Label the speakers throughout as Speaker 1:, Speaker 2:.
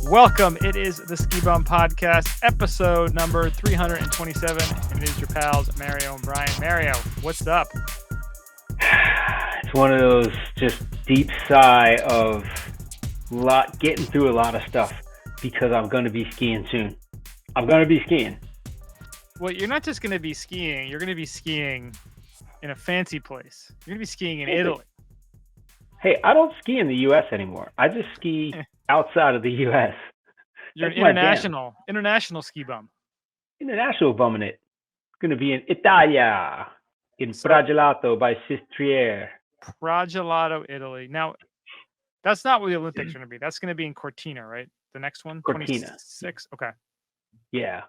Speaker 1: Welcome. It is the Ski Bum Podcast, episode number 327. And it is your pals, Mario and Brian. Mario, what's up?
Speaker 2: It's one of those just deep sigh of getting through a lot of stuff because I'm going to be skiing soon. I'm going to be skiing.
Speaker 1: Well, you're not just going to be skiing. You're going to be skiing in a fancy place. You're going to be skiing in Italy.
Speaker 2: Hey, I don't ski in the U.S. anymore. I just ski outside of the U.S.
Speaker 1: You're an international ski bum.
Speaker 2: International bumming it. Going to be in Italia, in Pragelato by Sistriere.
Speaker 1: Pragelato, Italy. Now, that's not where the Olympics are going to be. That's going to be in Cortina, right? The next one?
Speaker 2: Cortina.
Speaker 1: 26? Okay.
Speaker 2: Yeah.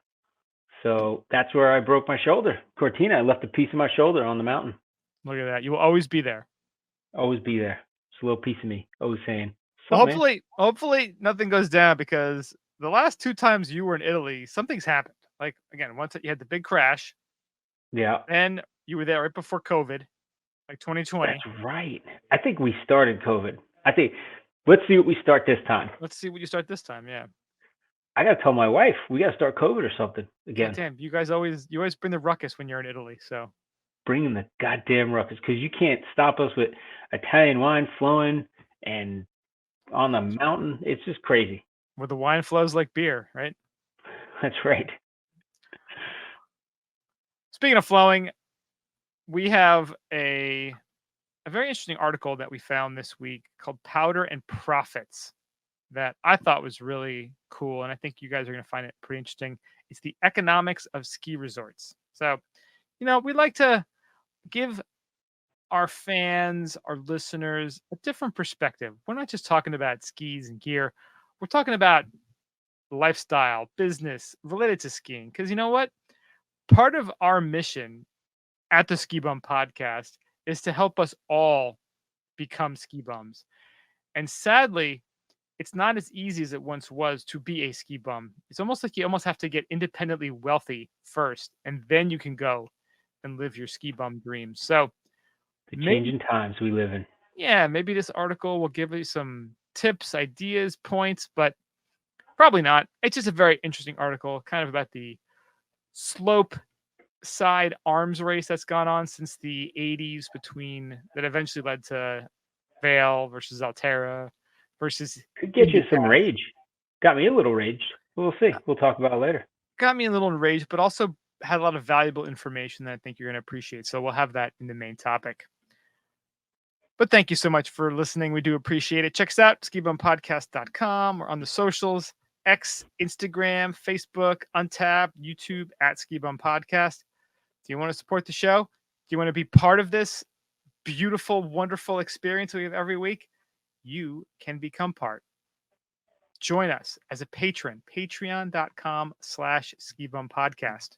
Speaker 2: So that's where I broke my shoulder. Cortina. I left a piece of my shoulder on the mountain.
Speaker 1: Look at that. You will always be there.
Speaker 2: Always be there. It's a little piece of me. Always saying.
Speaker 1: Well, hopefully nothing goes down, because the last two times you were in Italy, something's happened. Like, again, once you had the big crash.
Speaker 2: Yeah.
Speaker 1: And you were there right before COVID, like 2020.
Speaker 2: That's right. I think we started COVID. Let's see what we start this time.
Speaker 1: Let's see what you start this time. Yeah.
Speaker 2: I got to tell my wife, we got to start COVID or something again.
Speaker 1: Damn, you guys always bring the ruckus when you're in Italy. So
Speaker 2: bringing the goddamn ruckus, because you can't stop us with Italian wine flowing and on the mountain. It's just crazy.
Speaker 1: Where the wine flows like beer, right?
Speaker 2: That's right.
Speaker 1: Speaking of flowing, we have a very interesting article that we found this week called Powder and Profits that I thought was really cool, and I think you guys are going to find it pretty interesting. It's the economics of ski resorts. So, we like to give our fans, our listeners, a different perspective. We're not just talking about skis and gear. We're talking about lifestyle, business related to skiing. Because you know what? Part of our mission at the Ski Bum Podcast is to help us all become ski bums. And sadly, it's not as easy as it once was to be a ski bum. It's almost like you almost have to get independently wealthy first, and then you can go and live your ski bum dreams. So
Speaker 2: the changing times we live in.
Speaker 1: Yeah, maybe this article will give you some tips, ideas, points, but probably not. It's just a very interesting article, kind of about the slope side arms race that's gone on since the 80s that eventually led to Vail versus Altera versus.
Speaker 2: Could get you some rage. Got me a little raged. We'll see. We'll talk about it later.
Speaker 1: Got me a little enraged, but also had a lot of valuable information that I think you're going to appreciate. So we'll have that in the main topic. But thank you so much for listening. We do appreciate it. Check us out, skibumpodcast.com. We're on the socials, X, Instagram, Facebook, Untapped, YouTube, at Ski Bum Podcast. Do you want to support the show? Do you want to be part of this beautiful, wonderful experience we have every week? You can become part. Join us as a patron, patreon.com/skibumpodcast.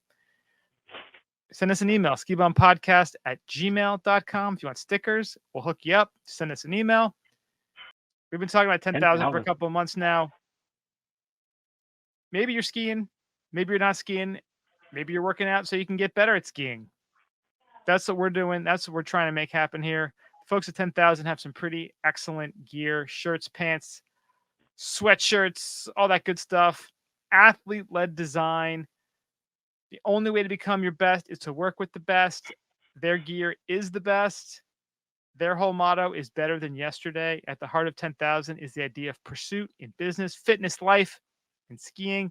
Speaker 1: Send us an email, skibumpodcast@gmail.com. If you want stickers, we'll hook you up. Send us an email. We've been talking about 10,000 for a couple of months now. Maybe you're skiing. Maybe you're not skiing. Maybe you're working out so you can get better at skiing. That's what we're doing. That's what we're trying to make happen here. Folks at 10,000 have some pretty excellent gear, shirts, pants, sweatshirts, all that good stuff. Athlete-led design. The only way to become your best is to work with the best. Their gear is the best. Their whole motto is better than yesterday. At the heart of 10,000 is the idea of pursuit in business, fitness, life, and skiing.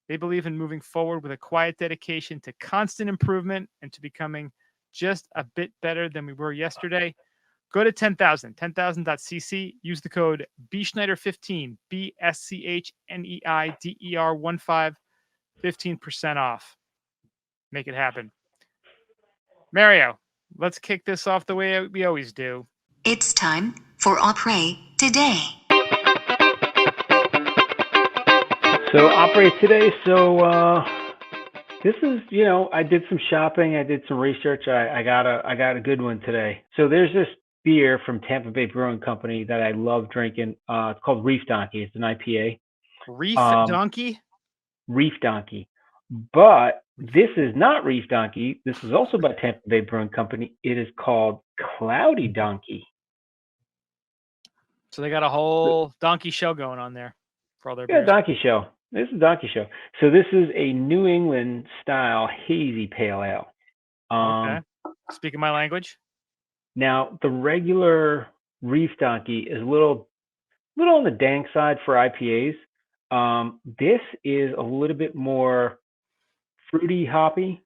Speaker 1: They believe in moving forward with a quiet dedication to constant improvement and to becoming just a bit better than we were yesterday. Go to 10,000, 10,000.cc. Use the code BSchneider15, BSCHNEIDER15, 15% off. Make it happen. Mario, let's kick this off the way we always do.
Speaker 3: It's time for Opry Today.
Speaker 2: So Opry Today. So this is, I did some shopping. I did some research. I got a good one today. So there's this beer from Tampa Bay Brewing Company that I love drinking. It's called Reef Donkey. It's an IPA.
Speaker 1: Reef Donkey?
Speaker 2: Reef Donkey. But this is not Reef Donkey. This is also by Tampa Bay Brewing Company. It is called Cloudy Donkey.
Speaker 1: So they got a whole donkey show going on there. for all their
Speaker 2: Yeah,
Speaker 1: beers.
Speaker 2: donkey show. This is a donkey show. So this is a New England style hazy pale ale.
Speaker 1: Okay. Speaking my language.
Speaker 2: Now the regular Reef Donkey is a little on the dank side for IPAs. This is a little bit more fruity, hoppy.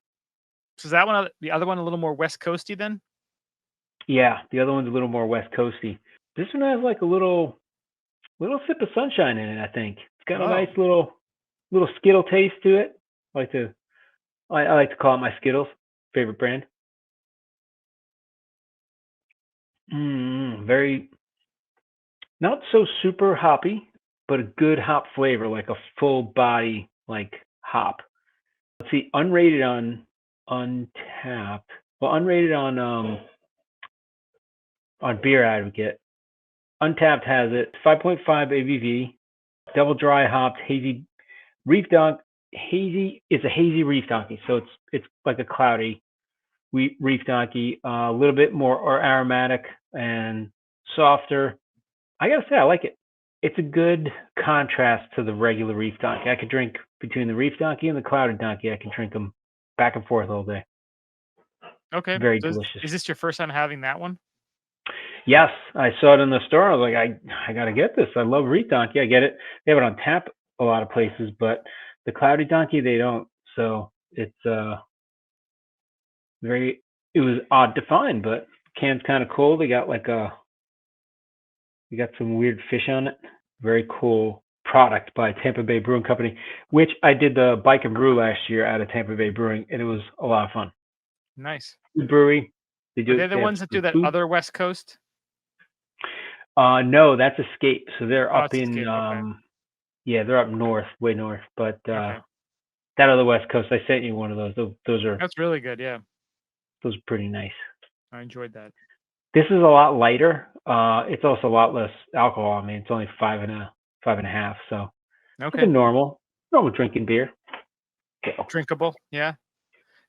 Speaker 1: So is that one, the other one, a little more West Coasty then?
Speaker 2: Yeah, the other one's a little more West Coasty. This one has like a little sip of sunshine in it. I think it's got a nice little Skittle taste to it. I like to call it my Skittles favorite brand. Very not so super hoppy, but a good hop flavor, like a full body like hop. Let's see, unrated on Untapped. Well, unrated on Beer Advocate. Untapped has it 5.5 ABV, double dry hopped hazy Reef Donkey. Hazy. It's a hazy Reef Donkey, so it's like a cloudy Reef Donkey. A little bit more aromatic and softer. I gotta say, I like it. It's a good contrast to the regular Reef Donkey. I could drink between the Reef Donkey and the Clouded Donkey. I can drink them back and forth all day.
Speaker 1: Okay.
Speaker 2: Very
Speaker 1: So
Speaker 2: delicious.
Speaker 1: is this your first time having that one?
Speaker 2: Yes, I saw it in the store. I was like, I gotta get this. I love Reef Donkey. I get it. They have it on tap a lot of places, but the Cloudy Donkey they don't. So it's it was odd to find, but can's kind of cool. They got some weird fish on it. Very cool product by Tampa Bay Brewing Company, which I did the bike and brew last year out of Tampa Bay Brewing, and it was a lot of fun.
Speaker 1: Nice.
Speaker 2: The brewery.
Speaker 1: Are they the ones that do that other West Coast?
Speaker 2: No, that's Escape. So they're up in
Speaker 1: Escape. Okay.
Speaker 2: yeah, they're up north, way north. But
Speaker 1: Okay.
Speaker 2: that other West Coast, I sent you one of those. Those are
Speaker 1: That's really good. Yeah,
Speaker 2: those are pretty nice.
Speaker 1: I enjoyed that.
Speaker 2: This is a lot lighter. It's also a lot less alcohol. I mean, it's only 5.5. So
Speaker 1: Okay.
Speaker 2: it's a normal drinking beer.
Speaker 1: Drinkable. Yeah.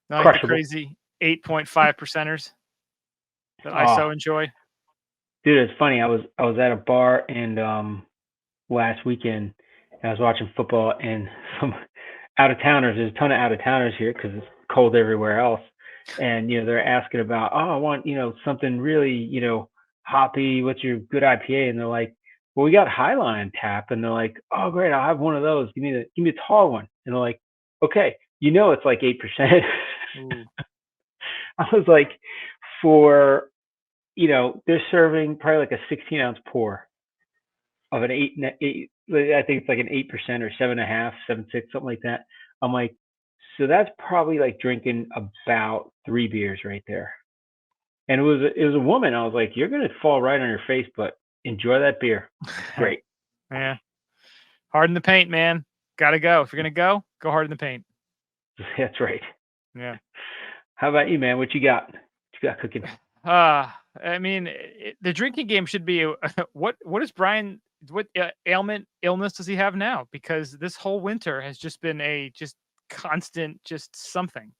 Speaker 1: Not like the crazy 8.5 percenters that I so enjoy.
Speaker 2: Dude, it's funny. I was at a bar and last weekend and I was watching football and some out of towners. There's a ton of out of towners here because it's cold everywhere else. And they're asking about, I want something really hoppy. What's your good IPA? And they're like, well, we got Highline tap. And they're like, oh great, I'll have one of those. Give me the tall one. And they're like, okay, it's like 8%. I was like, for they're serving probably like a 16-ounce pour of an 8. I think it's like an 8% or 7.5, 7.6, something like that. I'm like, so that's probably like drinking about 3 beers right there. And it was a woman. I was like, you're gonna fall right on your face, but enjoy that beer. Great.
Speaker 1: Yeah. Hard in the paint, man. Gotta go. If you're gonna go hard in the paint.
Speaker 2: That's right.
Speaker 1: Yeah.
Speaker 2: How about you, man? What you got? Cooking?
Speaker 1: I mean, the drinking game should be what is Brian? What illness does he have now? Because this whole winter has just been just constant, just something.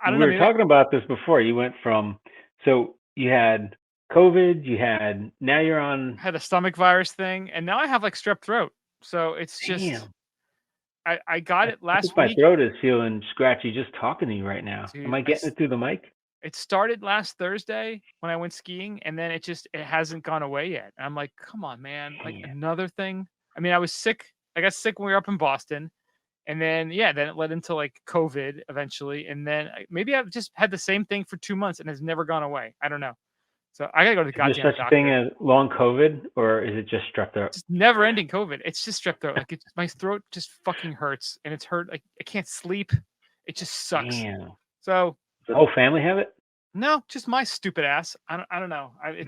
Speaker 1: I don't know.
Speaker 2: We were talking about this before. You went from, so you had COVID, now you're on.
Speaker 1: Had a stomach virus thing, and now I have like strep throat. So it's just.
Speaker 2: Damn.
Speaker 1: I got it last week.
Speaker 2: My throat is feeling scratchy just talking to you right now. Dude, am I getting it through the mic?
Speaker 1: It started last Thursday when I went skiing, and then it hasn't gone away yet. And I'm like, come on, man, like another thing. I mean, I was sick. I got sick when we were up in Boston, and then then it led into like COVID eventually, and then maybe I've just had the same thing for 2 months and has never gone away. I don't know. So I gotta go to the goddamn doctor. Is there such a
Speaker 2: thing as long COVID, or is it just strep throat?
Speaker 1: It's never-ending COVID. It's just strep throat. Like my throat just fucking hurts, and it's hurt. Like I can't sleep. It just sucks.
Speaker 2: Damn.
Speaker 1: So
Speaker 2: the whole family have it?
Speaker 1: No, just my stupid ass. I don't know.
Speaker 2: Damn.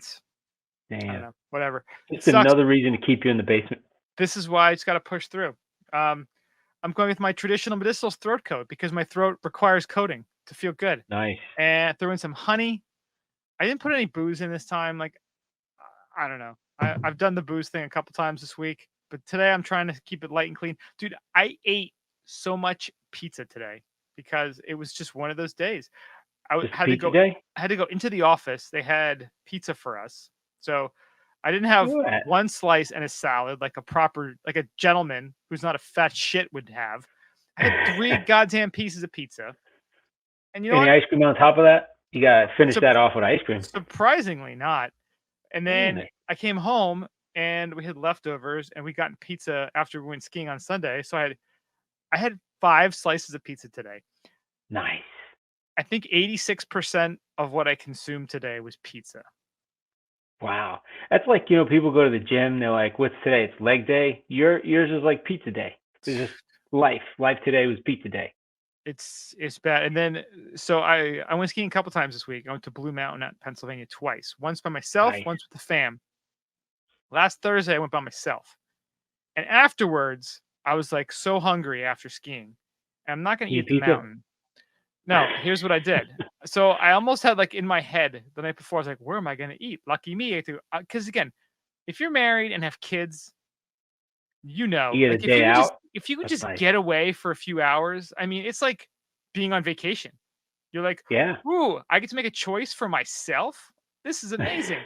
Speaker 1: I don't know. Whatever.
Speaker 2: It's another reason to keep you in the basement.
Speaker 1: This is why I just got to push through. I'm going with my traditional medicinal throat coat because my throat requires coating to feel good.
Speaker 2: Nice.
Speaker 1: And throw in some honey. I didn't put any booze in this time. Like, I don't know. I've done the booze thing a couple times this week, but today I'm trying to keep it light and clean. Dude, I ate so much pizza today because it was just one of those days. I had to go into the office. They had pizza for us. So I didn't have
Speaker 2: Look at that.
Speaker 1: one slice and a salad like a gentleman who's not a fat shit would have. I had 3 goddamn pieces of pizza. And you know
Speaker 2: And the
Speaker 1: what?
Speaker 2: ice cream on top of that? You gotta finish
Speaker 1: Sup-
Speaker 2: that off with ice cream.
Speaker 1: Surprisingly not. And then
Speaker 2: Really?
Speaker 1: I came home and we had leftovers and we got pizza after we went skiing on Sunday. So I had 5 slices of pizza today.
Speaker 2: Nice.
Speaker 1: I think 86% of what I consumed today was pizza.
Speaker 2: Wow. That's like, you know, people go to the gym, they're like, what's today? It's leg day. Yours is like pizza day. It's just life. Life today was pizza day.
Speaker 1: It's bad. And then so I went skiing a couple times this week. I went to Blue Mountain out in Pennsylvania twice. Once by myself,
Speaker 2: Nice.
Speaker 1: once with the fam. Last Thursday I went by myself. And afterwards, I was like so hungry after skiing. And I'm not gonna
Speaker 2: Eat
Speaker 1: eat the
Speaker 2: pizza?
Speaker 1: mountain. No, here's what I did. So I almost had like in my head the night before, I was like, where am I gonna eat? Lucky me. Because again, if you're married and have kids, you know,
Speaker 2: You get a
Speaker 1: like
Speaker 2: day out.
Speaker 1: if you could
Speaker 2: That's
Speaker 1: just
Speaker 2: nice.
Speaker 1: get away for a few hours, I mean, it's like being on vacation. You're like,
Speaker 2: Yeah.
Speaker 1: ooh, I get to make a choice for myself. This is amazing.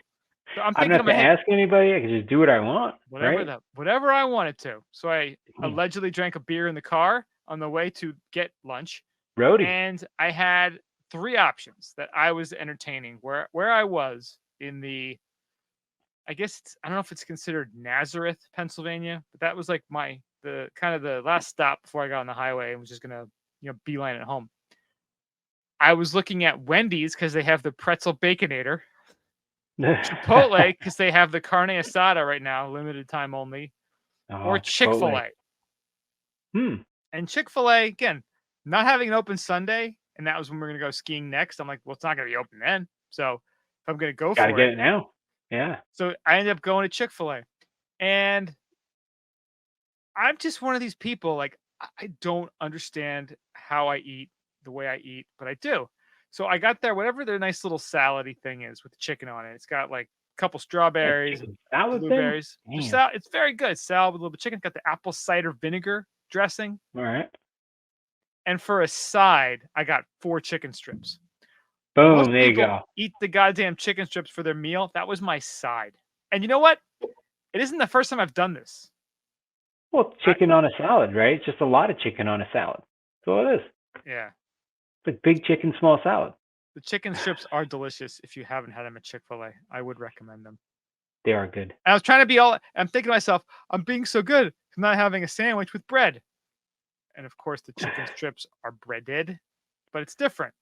Speaker 1: So I'm
Speaker 2: I don't
Speaker 1: thinking
Speaker 2: have
Speaker 1: in
Speaker 2: to
Speaker 1: my head,
Speaker 2: ask anybody. I can just do what I want, right?
Speaker 1: whatever I wanted to. So I
Speaker 2: Hmm.
Speaker 1: allegedly drank a beer in the car on the way to get lunch,
Speaker 2: Roadie.
Speaker 1: and I had 3 options that I was entertaining. Where I was in the, I guess I don't know if it's considered Nazareth, Pennsylvania, but that was like the kind of the last stop before I got on the highway and was just gonna beeline it home. I was looking at Wendy's because they have the pretzel baconator, Chipotle because they have the carne asada right now, limited time only, or
Speaker 2: Oh, Chipotle.
Speaker 1: Chick-fil-A.
Speaker 2: Hmm.
Speaker 1: And Chick-fil-A, again, not having an open Sunday, and that was when we're gonna go skiing next. I'm like, well, it's not gonna be open then. So if I'm gonna go
Speaker 2: Gotta
Speaker 1: for
Speaker 2: get
Speaker 1: it.
Speaker 2: it now. Yeah.
Speaker 1: So I ended up going to Chick-fil-A. And I'm just one of these people, like, I don't understand how I eat the way I eat, but I do. So I got there, whatever their nice little salady thing is with the chicken on it. It's got like a couple
Speaker 2: That
Speaker 1: strawberries and
Speaker 2: chicken salad thing?
Speaker 1: blueberries.
Speaker 2: Damn.
Speaker 1: It's very good. Salad with a little bit of chicken. Got the apple cider vinegar dressing.
Speaker 2: All right.
Speaker 1: And for a side, I got 4 chicken strips.
Speaker 2: Boom.
Speaker 1: Most
Speaker 2: There you
Speaker 1: people
Speaker 2: go.
Speaker 1: eat the goddamn chicken strips for their meal. That was my side. And you know what? It isn't the first time I've done this.
Speaker 2: Well, chicken on a salad, right? It's just a lot of chicken on a salad. That's all it is.
Speaker 1: Yeah.
Speaker 2: It's like big chicken, small salad.
Speaker 1: The chicken strips are delicious. If you haven't had them at Chick-fil-A, I would recommend them.
Speaker 2: They are good.
Speaker 1: And I was trying to I'm thinking to myself, I'm being so good for not having a sandwich with bread. And of course, the chicken strips are breaded, but it's different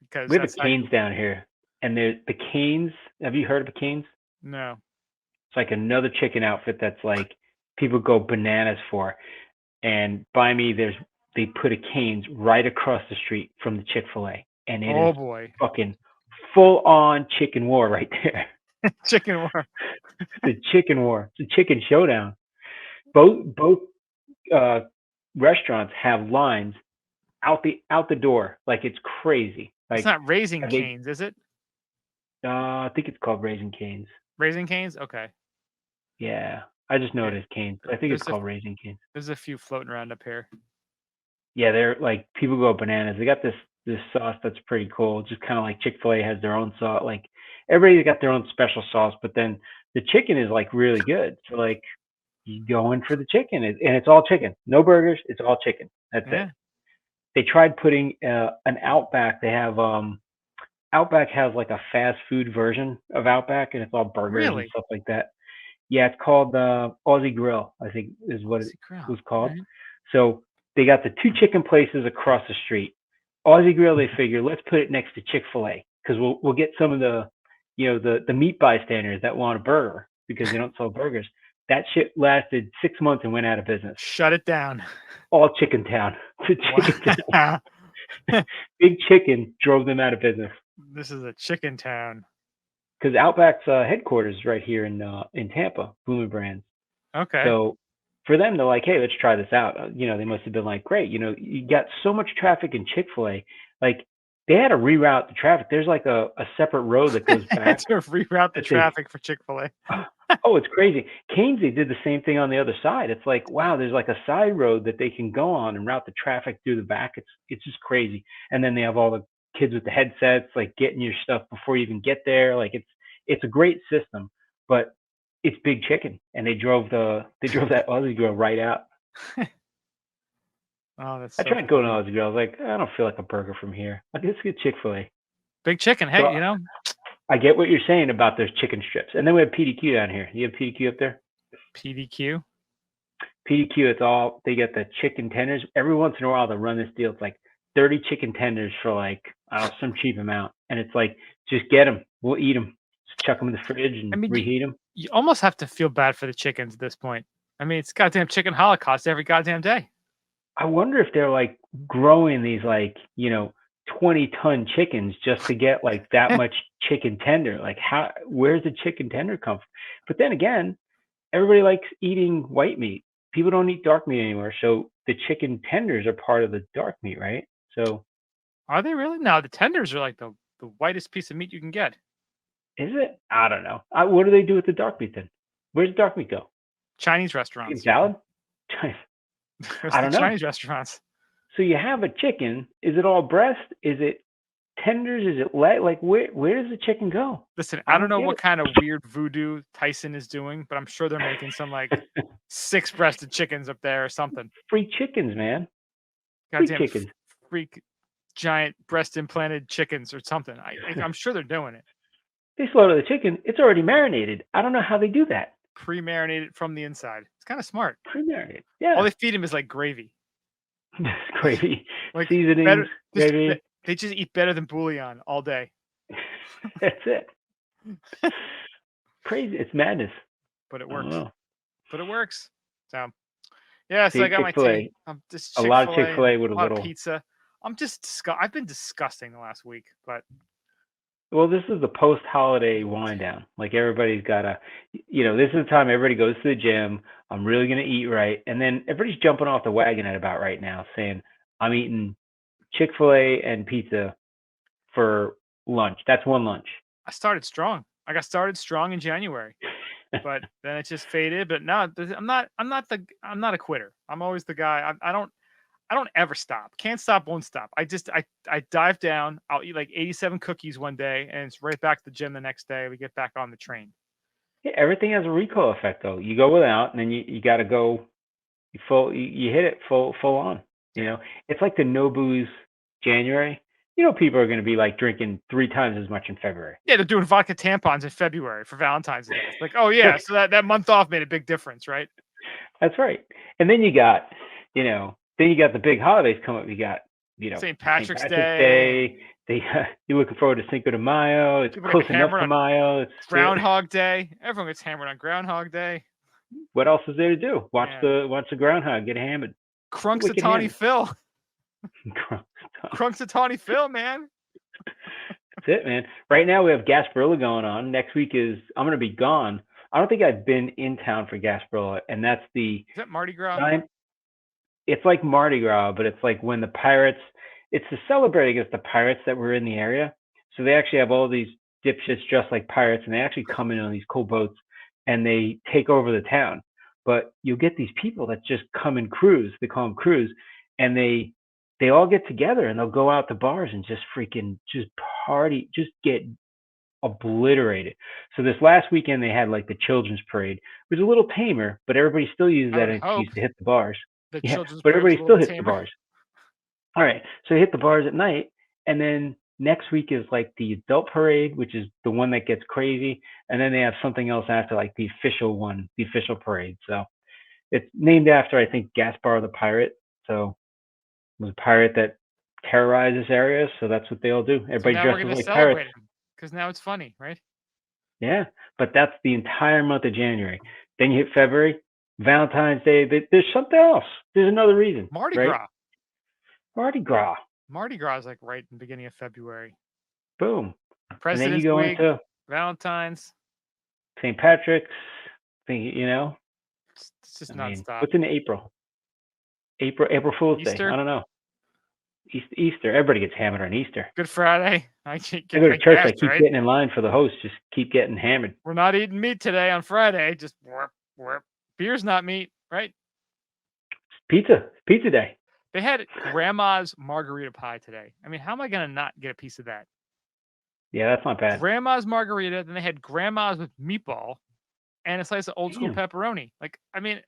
Speaker 1: because
Speaker 2: We have
Speaker 1: that's
Speaker 2: a Canes down here, and there's the Canes. Have you heard of a Canes?
Speaker 1: no.
Speaker 2: It's like another chicken outfit that's like people go bananas for. And by me, they put a Canes right across the street from the Chick-fil-A, and it
Speaker 1: Oh
Speaker 2: is
Speaker 1: boy,
Speaker 2: fucking full on chicken war right there.
Speaker 1: chicken war.
Speaker 2: The chicken war, the chicken showdown. Both restaurants have lines out the door, like it's crazy.
Speaker 1: It's
Speaker 2: Like
Speaker 1: not Raising
Speaker 2: they,
Speaker 1: Canes, is it?
Speaker 2: I think it's called Raising Canes.
Speaker 1: Raising Canes? Okay.
Speaker 2: Yeah, I just know
Speaker 1: Yeah.
Speaker 2: it as Canes. I think it's
Speaker 1: There's a
Speaker 2: called Raising Canes.
Speaker 1: there's a few floating around up here.
Speaker 2: Yeah, they're like people go bananas. They got this sauce that's pretty cool. Just kind of like Chick-fil-A has their own sauce. Like everybody's got their own special sauce, but then the chicken is like really good. So like you go in for the chicken, and it's all chicken. No burgers. It's all chicken. That's
Speaker 1: Yeah.
Speaker 2: it. They tried putting an Outback. They have Outback has like a fast food version of Outback, and it's all burgers and
Speaker 1: Really?
Speaker 2: stuff like that. Yeah, it's called Aussie Grill, I think is what it
Speaker 1: Aussie Grill.
Speaker 2: was called.
Speaker 1: Alright.
Speaker 2: So they got the 2 chicken places across the street. Aussie Grill, they figure let's put it next to Chick-fil-A because we'll get some of the the meat bystanders that want a burger because they don't sell burgers. That shit lasted 6 months and went out of business.
Speaker 1: Shut it down.
Speaker 2: All Chicken Town. The Chicken Town.
Speaker 1: Wow.
Speaker 2: Big Chicken drove them out of business
Speaker 1: This is a chicken town.
Speaker 2: because Outback's headquarters is right here in Tampa, Boomer Brands.
Speaker 1: Okay.
Speaker 2: So for them, they're like, hey, let's try this out. They must have been like, great. You got so much traffic in Chick-fil-A. Like they had to reroute the traffic. There's like a separate road that goes back.
Speaker 1: to reroute the
Speaker 2: that they-
Speaker 1: traffic for Chick-fil-A.
Speaker 2: Oh, it's crazy. Canes, they did the same thing on the other side. It's like, wow, there's like a side road that they can go on and route the traffic through the back. It's just crazy. And then they have all the kids with the headsets, like getting your stuff before you even get there. Like it's a great system. But it's big chicken, and they drove that Aussie girl right out.
Speaker 1: Oh, that's
Speaker 2: I
Speaker 1: so
Speaker 2: tried to go to
Speaker 1: funny.
Speaker 2: Aussie girl. I was like, I don't feel like a burger from here. Let's get Chick-fil-A.
Speaker 1: Big chicken.
Speaker 2: So
Speaker 1: Hey, you know,
Speaker 2: I get what you're saying about those chicken strips, and then we have PDQ down here. You have PDQ up there?
Speaker 1: PDQ.
Speaker 2: PDQ, it's all they get the chicken tenders. Every once in a while, they run this deal. It's like 30 chicken tenders for like I don't know, some cheap amount, and it's like just get them. We'll eat them. Just chuck them in the fridge
Speaker 1: I
Speaker 2: and
Speaker 1: mean,
Speaker 2: reheat them.
Speaker 1: you almost have to feel bad for the chickens at this point. I mean, it's goddamn chicken holocaust every goddamn day.
Speaker 2: I wonder if they're like growing these like 20-ton chickens just to get like that much chicken tender. Like where's the chicken tender come from? But then again, everybody likes eating white meat. People don't eat dark meat anymore, so the chicken tenders are part of the dark meat, right? So
Speaker 1: Are they really? No, the tenders are like the whitest piece of meat you can get.
Speaker 2: is it? I don't know. What do they do with the dark meat then? Where's the dark meat go?
Speaker 1: Chinese
Speaker 2: Chicken
Speaker 1: restaurants.
Speaker 2: salad?
Speaker 1: It's
Speaker 2: I
Speaker 1: the
Speaker 2: don't know.
Speaker 1: Chinese restaurants.
Speaker 2: So you have a chicken. Is it all breast? Is it tenders? Is it leg? Like where does the chicken go?
Speaker 1: Listen,
Speaker 2: I
Speaker 1: I don't
Speaker 2: don't
Speaker 1: know
Speaker 2: get
Speaker 1: what
Speaker 2: it.
Speaker 1: kind of weird voodoo Tyson is doing, but I'm sure they're making some like 6-breasted chickens up there or something.
Speaker 2: Free chickens, man.
Speaker 1: Goddamn
Speaker 2: chickens.
Speaker 1: freak giant breast implanted chickens or something. I'm sure they're doing it.
Speaker 2: They slaughter the chicken. It's already marinated. I don't know how they do that.
Speaker 1: Pre-marinated from the inside. It's kind of smart.
Speaker 2: Pre-marinated. Yeah.
Speaker 1: All they feed them is like gravy.
Speaker 2: Gravy.
Speaker 1: Like
Speaker 2: Seasonings. Gravy.
Speaker 1: They just eat better than bouillon all day.
Speaker 2: That's it. Crazy. It's madness.
Speaker 1: But it
Speaker 2: I don't
Speaker 1: works.
Speaker 2: know.
Speaker 1: But it works. So yeah, so
Speaker 2: See,
Speaker 1: I got my
Speaker 2: Chick-fil-A.
Speaker 1: tea. I'm just
Speaker 2: A lot of Chick-fil-A with
Speaker 1: a
Speaker 2: a
Speaker 1: lot of
Speaker 2: little.
Speaker 1: pizza. I'm just I've been disgusting the last week, but
Speaker 2: Well, this is the post-holiday wind down. Like everybody's got this is the time everybody goes to the gym. I'm really gonna eat right, and then everybody's jumping off the wagon at about right now, saying I'm eating Chick-fil-A and pizza for lunch. That's one lunch.
Speaker 1: I started strong. I got started strong in January, but then it just faded. But no, I'm not a quitter. I'm always the guy. I don't ever stop. Can't stop, won't stop. I dive down. I'll eat like 87 cookies one day, and it's right back to the gym the next day. We get back on the train.
Speaker 2: Yeah, everything has a recoil effect though. You go without, and then you got to go full. You hit it full on. It's like the no booze January. People are going to be like drinking 3 times as much in February.
Speaker 1: Yeah, they're doing vodka tampons in February for Valentine's Day. It's like, oh yeah, so that month off made a big difference, right?
Speaker 2: That's right. And then you got, the big holidays come up. You got,
Speaker 1: St. Patrick's Day.
Speaker 2: You're looking forward to Cinco de Mayo. It's
Speaker 1: People
Speaker 2: close
Speaker 1: get
Speaker 2: enough
Speaker 1: hammered
Speaker 2: to
Speaker 1: on
Speaker 2: Mayo. It's
Speaker 1: Groundhog Day. Everyone gets hammered on Groundhog Day.
Speaker 2: What else is there to do? Watch
Speaker 1: Yeah.
Speaker 2: the groundhog get hammered.
Speaker 1: Crunxatawny Phil. Crunxatawny Phil, man.
Speaker 2: That's it, man. Right now we have Gasparilla going on. Next week I'm going to be gone. I don't think I've been in town for Gasparilla, and that's
Speaker 1: Is that Mardi Gras?
Speaker 2: It's like Mardi Gras, but it's like when the pirates. It's to celebrate against the pirates that were in the area. So they actually have all these dipshits dressed like pirates, and they actually come in on these cool boats, and they take over the town. But you'll get these people that just come and cruise. They call them cruise, and they all get together and they'll go out to bars and just party, just get obliterated. So this last weekend they had like the children's parade. It was a little tamer, but everybody still uses that excuse to hit the bars. But everybody still hits the bars. All right, so hit the bars at night, and then next week is like the adult parade, which is the one that gets crazy, and then they have something else after, like the official one, the official parade. So it's named after, I think, Gaspar the pirate. So it was a pirate that terrorized this area, so that's what they all do. Everybody dresses like pirates.
Speaker 1: Because now it's funny, right?
Speaker 2: Yeah, but that's the entire month of January. Then you hit February, Valentine's Day. There's something else. There's another reason.
Speaker 1: Mardi Gras.
Speaker 2: Mardi Gras.
Speaker 1: Mardi Gras is like right in the beginning of February.
Speaker 2: Boom.
Speaker 1: President's
Speaker 2: and then you go
Speaker 1: Week,
Speaker 2: into
Speaker 1: Valentine's,
Speaker 2: St. Patrick's.
Speaker 1: It's just nonstop.
Speaker 2: What's in April? April Fool's
Speaker 1: Easter?
Speaker 2: Day. I don't know. Easter. Everybody gets hammered on Easter.
Speaker 1: Good Friday.
Speaker 2: I go to church. I keep getting in line for the host. Just keep getting hammered.
Speaker 1: We're not eating meat today on Friday. Just beer's not meat, right?
Speaker 2: Pizza day.
Speaker 1: They had grandma's margarita pie today. I mean, how am I going to not get a piece of that?
Speaker 2: Yeah, that's not bad.
Speaker 1: Grandma's margarita. Then they had grandma's with meatball. and a slice of old school
Speaker 2: Damn.
Speaker 1: pepperoni. Like, I mean,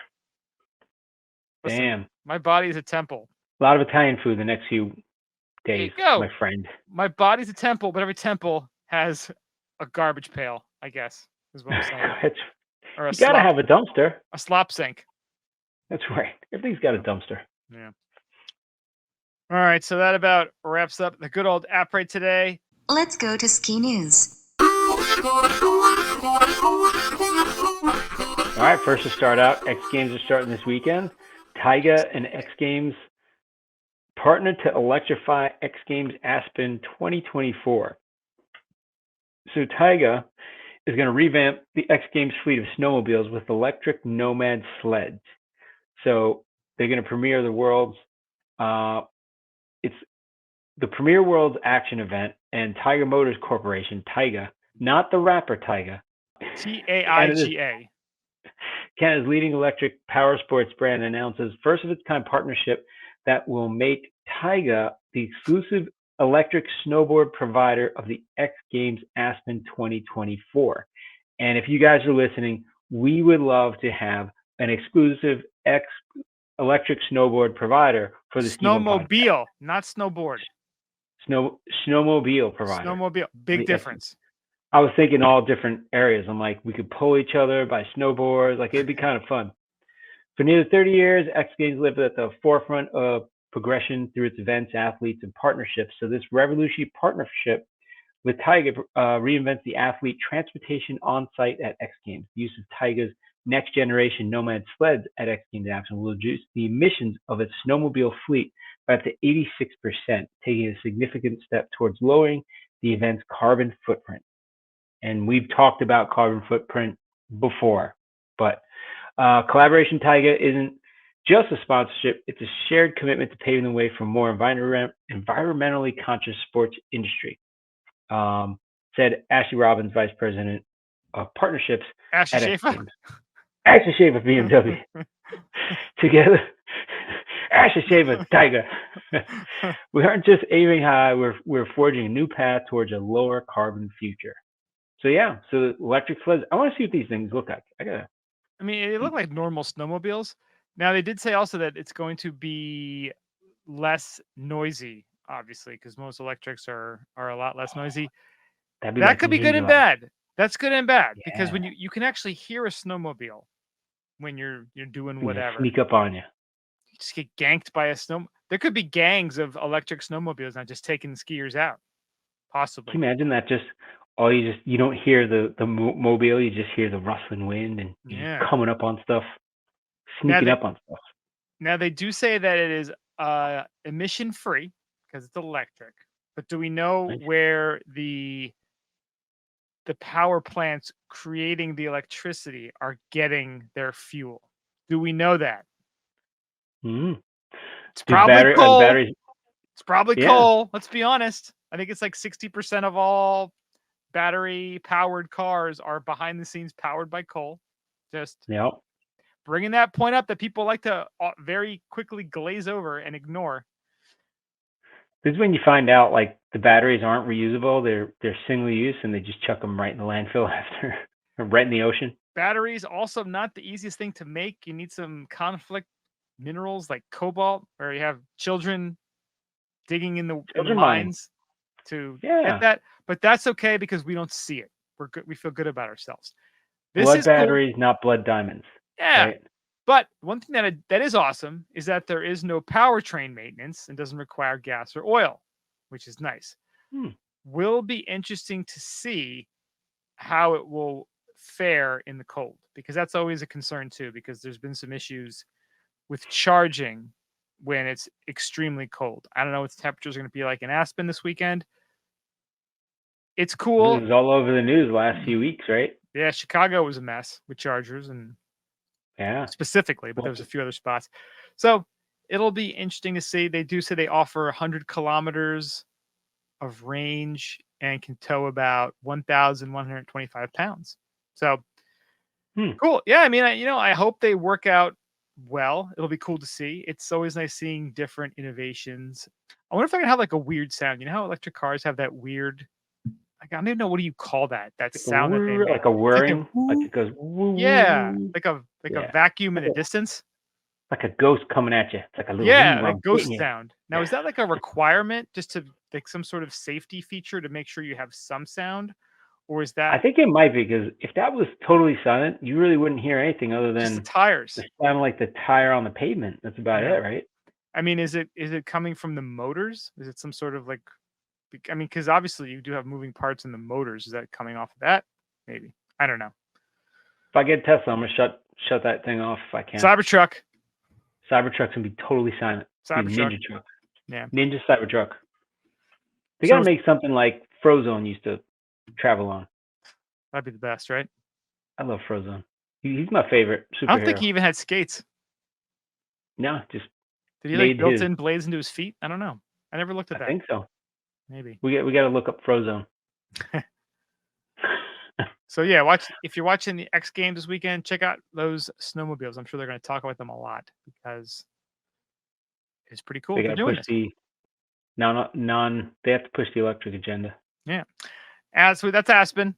Speaker 1: listen,
Speaker 2: Damn.
Speaker 1: my body is a temple.
Speaker 2: A lot of Italian food the next few
Speaker 1: There you
Speaker 2: days,
Speaker 1: go.
Speaker 2: my friend.
Speaker 1: My body's a temple, but every temple has a garbage pail, I guess, is what I'm saying. Or
Speaker 2: You gotta have a dumpster.
Speaker 1: A slop sink.
Speaker 2: That's right. Everything's got a dumpster.
Speaker 1: Yeah. All right, so that about wraps up the good old Après today.
Speaker 3: Let's go to ski news.
Speaker 2: All right, first to start out, X Games are starting this weekend. Taiga and X Games partnered to Electrify X Games Aspen 2024. So Taiga is going to revamp the X Games fleet of snowmobiles with electric Nomad sleds. So they're going to premiere the world's it's the Premier World's Action event, and Taiga Motors Corporation, Taiga, not the rapper Taiga,
Speaker 1: Taiga,
Speaker 2: Canada's leading electric power sports brand, announces first of its kind partnership that will make Taiga the exclusive electric snowboard provider of the X Games Aspen 2024. And if you guys are listening, we would love to have an exclusive electric snowboard provider for the
Speaker 1: snowmobile, not snowboard.
Speaker 2: Snowmobile provider.
Speaker 1: Snowmobile, big difference.
Speaker 2: I was thinking all different areas. I'm like, we could pull each other by snowboards. Like, it'd be kind of fun. For nearly 30 years, X Games lived at the forefront of progression through its events, athletes, and partnerships. So this revolutionary partnership with Taiga reinvents the athlete transportation on site at X Games. The use of Taiga's next generation Nomad sleds at X Games Aspen will reduce the emissions of its snowmobile fleet by up to 86%, taking a significant step towards lowering the event's carbon footprint. And we've talked about carbon footprint before, but Collaboration Taiga isn't just a sponsorship, it's a shared commitment to paving the way for more environmentally conscious sports industry, said Ashley Robbins, Vice President of Partnerships at X Games. Ashley Schaefer, BMW. Together, Ashley Schaefer, Taiga. We aren't just aiming high, we're forging a new path towards a lower carbon future. So yeah, so electric sleds. I want to see what these things look like.
Speaker 1: I mean, they look like normal snowmobiles. Now, they did say also that it's going to be less noisy, obviously, because most electrics are a lot less noisy. That could be good and bad. That's good and bad, because when you can actually hear a snowmobile when you're doing whatever.
Speaker 2: Sneak up on you.
Speaker 1: You just get ganked by a snow. There could be gangs of electric snowmobiles now just taking the skiers out. Possibly.
Speaker 2: Can you imagine that? Just you don't hear the mobile, you just hear the rustling wind and coming up on stuff, sneaking up on stuff.
Speaker 1: Now they do say that it is emission free because it's electric, but do we know where the power plants creating the electricity are getting their fuel? Do we know that? It's probably coal. It's probably coal. Let's be honest. I think it's like 60% of all battery powered cars are behind the scenes powered by coal. Just bringing that point up that people like to very quickly glaze over and ignore.
Speaker 2: This is when you find out like the batteries aren't reusable. They're single use and they just chuck them right in the landfill after, or right in the ocean.
Speaker 1: Batteries also not the easiest thing to make. You need some conflict minerals like cobalt, where you have children digging in the mines to get that. But that's okay because we don't see it. We're good. We feel good about ourselves.
Speaker 2: Blood batteries, cool. Not blood diamonds.
Speaker 1: Yeah. Right? But one thing that is awesome is that there is no powertrain maintenance and doesn't require gas or oil, which is nice. Will be interesting to see how it will fare in the cold, because that's always a concern too, because there's been some issues with charging when it's extremely cold. I don't know what the temperatures are going to be like in Aspen this weekend. It's cool.
Speaker 2: It was all over the news last few weeks, right?
Speaker 1: Yeah, Chicago was a mess with chargers and specifically, but there was a few other spots. So it'll be interesting to see. They do say they offer 100 kilometers of range and can tow about 1,125 pounds. So cool. Yeah, I mean, I hope they work out well. It'll be cool to see. It's always nice seeing different innovations. I wonder if they're gonna have like a weird sound. You know how electric cars have that weird I don't even know, what do you call that
Speaker 2: Like a
Speaker 1: sound that they make?
Speaker 2: like a
Speaker 1: It's like a
Speaker 2: whirring, like it goes woo,
Speaker 1: yeah,
Speaker 2: woo.
Speaker 1: like a
Speaker 2: Yeah.
Speaker 1: vacuum in
Speaker 2: Like
Speaker 1: a distance.
Speaker 2: like a ghost coming at you. It's like a little
Speaker 1: Yeah,
Speaker 2: woo,
Speaker 1: like
Speaker 2: I'm
Speaker 1: ghost
Speaker 2: getting you.
Speaker 1: sound. Now, is that like a requirement just to like some sort of safety feature to make sure you have some sound? Or is
Speaker 2: I
Speaker 1: that
Speaker 2: think it might be because if that was totally silent, you really wouldn't hear anything other
Speaker 1: just the
Speaker 2: than
Speaker 1: tires?
Speaker 2: the sound like the tire on the pavement. That's about
Speaker 1: Yeah.
Speaker 2: it, right?
Speaker 1: I mean, is it coming from the motors? Is it some sort of like I mean, because obviously you do have moving parts in the motors. Is that coming off of that? Maybe. I don't know.
Speaker 2: If I get a Tesla, I'm gonna shut that thing off if I can.
Speaker 1: Cybertruck.
Speaker 2: Cybertruck's gonna be totally silent. It's gonna be
Speaker 1: Cybertruck.
Speaker 2: Ninja truck.
Speaker 1: Yeah.
Speaker 2: Ninja Cybertruck. They
Speaker 1: So
Speaker 2: gotta make something like Frozone used to travel on.
Speaker 1: that'd be the best, right?
Speaker 2: I love Frozone. He's my favorite
Speaker 1: I don't think
Speaker 2: superhero.
Speaker 1: he even had skates.
Speaker 2: No, just
Speaker 1: Did he like
Speaker 2: made
Speaker 1: built
Speaker 2: his.
Speaker 1: in blades into his feet? I don't know. I never looked at
Speaker 2: I
Speaker 1: that.
Speaker 2: think so.
Speaker 1: Maybe.
Speaker 2: We gotta look up Frozone.
Speaker 1: So yeah, if you're watching the X Games this weekend, check out those snowmobiles. I'm sure they're going to talk about them a lot because it's pretty cool.
Speaker 2: They
Speaker 1: They're
Speaker 2: gotta
Speaker 1: doing
Speaker 2: push
Speaker 1: this.
Speaker 2: the non. They have to push the electric agenda.
Speaker 1: Yeah. That's Aspen.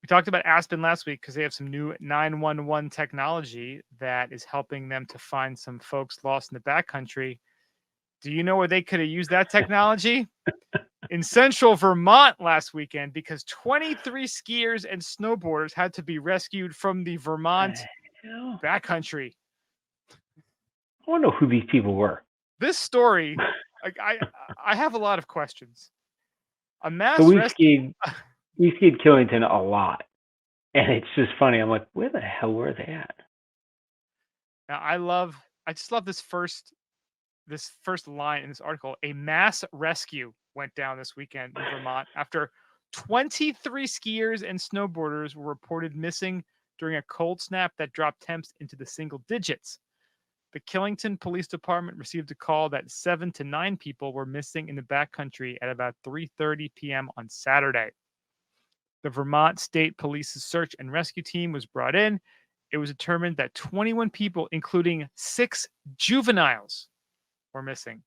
Speaker 1: We talked about Aspen last week because they have some new 911 technology that is helping them to find some folks lost in the backcountry. Do you know where they could have used that technology? In central Vermont last weekend, because 23 skiers and snowboarders had to be rescued from the Vermont
Speaker 2: Hell?
Speaker 1: backcountry.
Speaker 2: I want to know who these people were.
Speaker 1: This story, like I have a lot of questions. A mass
Speaker 2: So
Speaker 1: rescue.
Speaker 2: we skied Killington a lot, and it's just funny. I'm like, where the hell were they at?
Speaker 1: Now, I just love this first line in this article. A mass rescue went down this weekend in Vermont after 23 skiers and snowboarders were reported missing during a cold snap that dropped temps into the single digits. The Killington Police Department received a call that 7 to 9 people were missing in the backcountry at about 3:30 p.m. on Saturday. The Vermont State Police's search and rescue team was brought in. It was determined that 21 people, including 6 juveniles, were missing.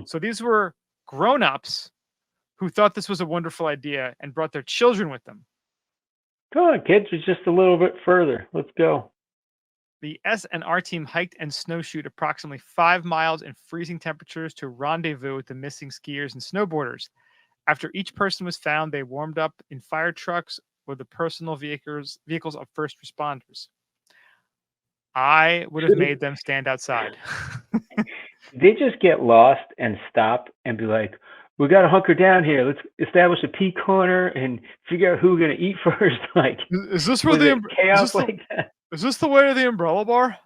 Speaker 1: So these were grown-ups who thought this was a wonderful idea and brought their children with them.
Speaker 2: Come on, kids, it's just a little bit further. Let's go.
Speaker 1: The S&R team hiked and snowshoed approximately 5 miles in freezing temperatures to rendezvous with the missing skiers and snowboarders. After each person was found, they warmed up in fire trucks or the personal vehicles of first responders. I would have made them stand outside.
Speaker 2: They just get lost and stop and be like, we got to hunker down here. Let's establish a pea corner and figure out who we're going to eat first. Like,
Speaker 1: is this where the
Speaker 2: chaos like that?
Speaker 1: Is this the way to the umbrella bar?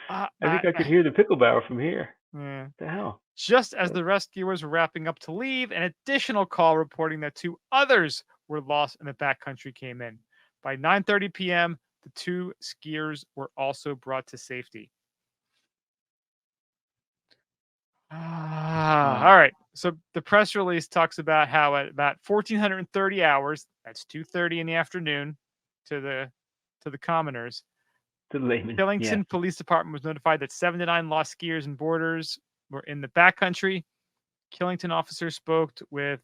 Speaker 2: I think I could hear the pickle barrel from here.
Speaker 1: Yeah.
Speaker 2: What the hell?
Speaker 1: Just as the rescuers were wrapping up to leave, an additional call reporting that 2 others were lost in the backcountry came in. By 9:30 p.m., the 2 skiers were also brought to safety. All right. So the press release talks about how at about 1430 hours, that's 2:30 in the afternoon, to the commoners,
Speaker 2: To the layman.
Speaker 1: Killington Police Department was notified that 7 to 9 lost skiers and boarders were in the backcountry. Killington officers spoke with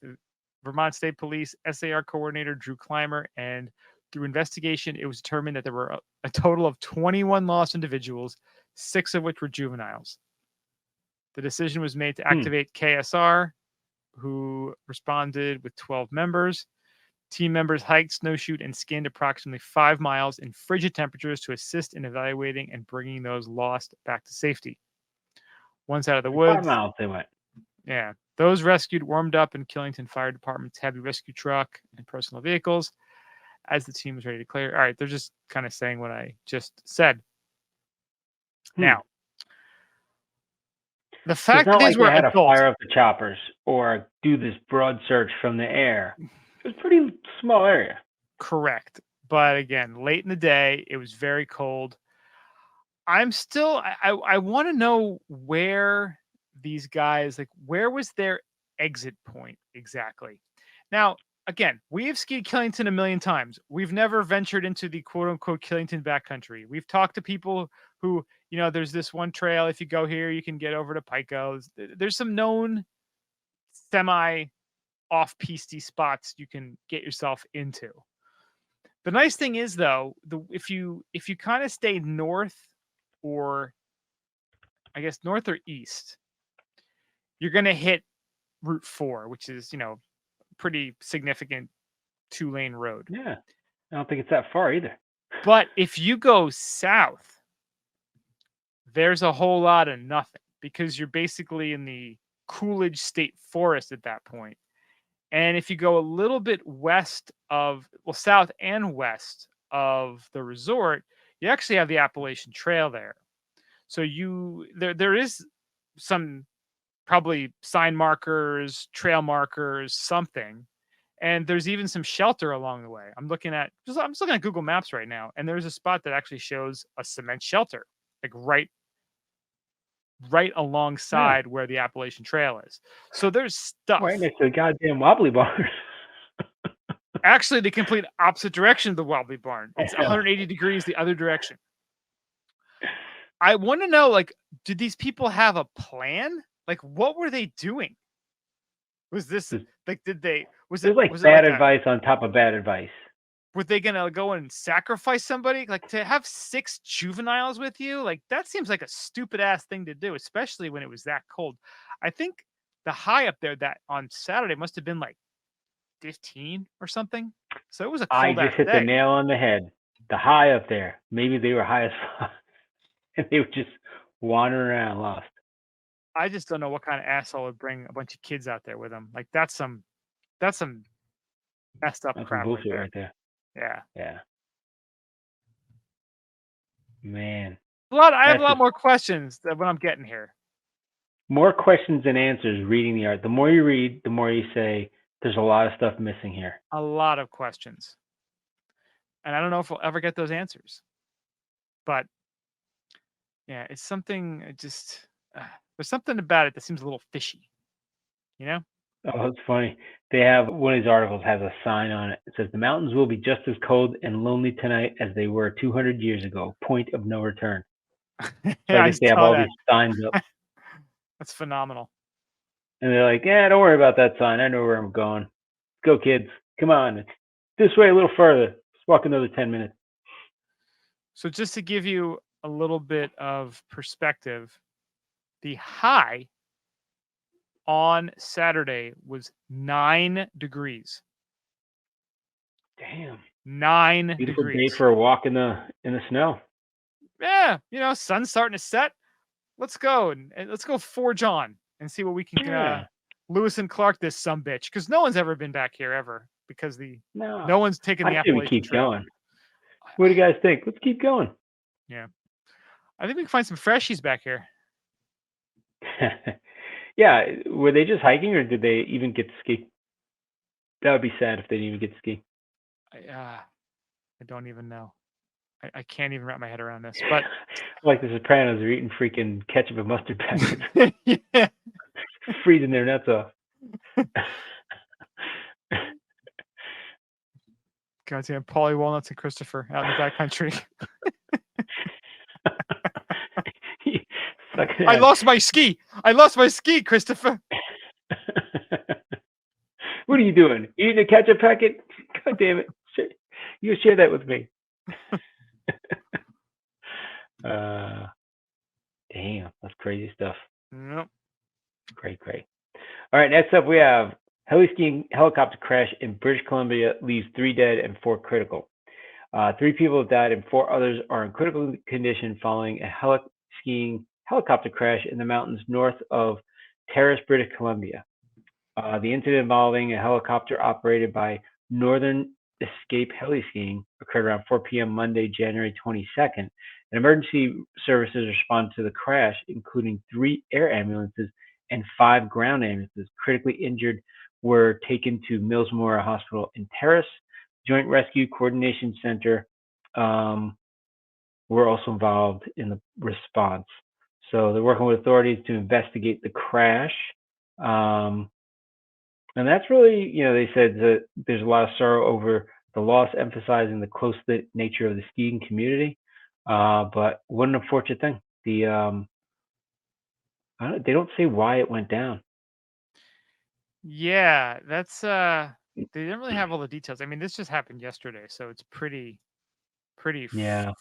Speaker 1: Vermont State Police SAR coordinator Drew Clymer, and through investigation, it was determined that there were a total of 21 lost individuals, 6 of which were juveniles. The decision was made to activate KSR, who responded with 12 members. Team members hiked, snowshoed, and skinned approximately 5 miles in frigid temperatures to assist in evaluating and bringing those lost back to safety. Once out of the woods,
Speaker 2: 5 miles they went.
Speaker 1: Yeah. Those rescued warmed up in Killington Fire Department's heavy rescue truck and personal vehicles as the team was ready to clear. All right, they're just kind of saying what I just said. Now, the fact that these were
Speaker 2: had
Speaker 1: adults,
Speaker 2: to fire up the choppers or do this broad search from the air. It was a pretty small area.
Speaker 1: Correct. But again, late in the day, it was very cold. I'm still, I want to know where these guys, like, where was their exit point exactly? Now, again, we have skied Killington a million times. We've never ventured into the quote unquote Killington backcountry. We've talked to people who, you know, there's this one trail. If you go here, you can get over to Pico. There's some known semi off-piste spots you can get yourself into. The nice thing is though, if you kind of stay north, or I guess north or east, you're going to hit Route 4, which is, pretty significant 2-lane road.
Speaker 2: Yeah. I don't think it's that far either.
Speaker 1: But if you go south, there's a whole lot of nothing, because you're basically in the Coolidge State Forest at that point. And if you go a little bit south and west of the resort, you actually have the Appalachian Trail there. So there is some probably sign markers, trail markers, something. And there's even some shelter along the way. I'm just looking at Google Maps right now, and there's a spot that actually shows a cement shelter, like right alongside where the Appalachian Trail is. So there's stuff.
Speaker 2: Right next to the goddamn Wobbly Barn.
Speaker 1: Actually, the complete opposite direction of the Wobbly Barn. It's 180 degrees the other direction. I want to know, did these people have a plan? What were they doing? Was this was
Speaker 2: bad advice on top of bad advice?
Speaker 1: Were they gonna go and sacrifice somebody? To have 6 juveniles with you, that seems like a stupid ass thing to do, especially when it was that cold. I think the high up there that on Saturday must have been 15 or something. So it was a cold
Speaker 2: I just hit the nail on the head. The high up there. Maybe they were high as fuck, and they were just wandering around lost.
Speaker 1: I just don't know what kind of asshole would bring a bunch of kids out there with them. That's some messed up crap.
Speaker 2: Bullshit right there.
Speaker 1: Yeah.
Speaker 2: Yeah. Man.
Speaker 1: I have a lot more questions than what I'm getting here.
Speaker 2: More questions than answers reading the art. The more you read, the more you say, there's a lot of stuff missing here.
Speaker 1: A lot of questions. And I don't know if we'll ever get those answers. But yeah, it's something there's something about it that seems a little fishy.
Speaker 2: Oh, that's funny. They have one of these articles has a sign on it. It says the mountains will be just as cold and lonely tonight as they were 200 years ago. Point of no return. So I guess they have all these signs up.
Speaker 1: That's phenomenal.
Speaker 2: And they're like, yeah, don't worry about that sign. I know where I'm going. Go, kids. Come on. It's this way a little further. Let's walk another 10 minutes.
Speaker 1: So just to give you a little bit of perspective, the high on Saturday was 9 degrees.
Speaker 2: Damn.
Speaker 1: 9
Speaker 2: Beautiful
Speaker 1: degrees.
Speaker 2: Day for a walk in the snow.
Speaker 1: Yeah, sun's starting to set. Let's go and let's go forge on and see what we can Lewis and Clark this sumbitch, because no one's ever been back here ever, because no one's taken the Appalachian
Speaker 2: we keep
Speaker 1: Trail.
Speaker 2: Going. What do you guys think? Let's keep going.
Speaker 1: Yeah. I think we can find some freshies back here.
Speaker 2: Yeah, were they just hiking, or did they even get to ski? That would be sad if they didn't even get to ski.
Speaker 1: I don't even know. I can't even wrap my head around this. But
Speaker 2: like the Sopranos are eating freaking ketchup and mustard packets.
Speaker 1: Yeah.
Speaker 2: Freezing their nuts off.
Speaker 1: Goddamn Polly Walnuts and Christopher out in the backcountry. I lost my ski, Christopher.
Speaker 2: What are you doing? Eating a ketchup packet? God damn it. You share that with me. Damn, that's crazy stuff.
Speaker 1: Yep.
Speaker 2: Great. All right, next up we have Heli-Skiing Helicopter Crash in British Columbia leaves 3 dead and 4 critical. 3 people have died and 4 others are in critical condition following a heli-skiing helicopter crash in the mountains north of Terrace, British Columbia. The incident involving a helicopter operated by Northern Escape Heli-Skiing occurred around 4 p.m. Monday, January 22nd. And emergency services responded to the crash, including 3 air ambulances and 5 ground ambulances. Critically injured were taken to Millsmore Hospital in Terrace. Joint Rescue Coordination Center were also involved in the response. So they're working with authorities to investigate the crash. And that's really, they said that there's a lot of sorrow over the loss, emphasizing the close-knit nature of the skiing community. But what an unfortunate thing. They don't say why it went down.
Speaker 1: Yeah, that's they didn't really have all the details. I mean, this just happened yesterday, so it's
Speaker 2: Yeah.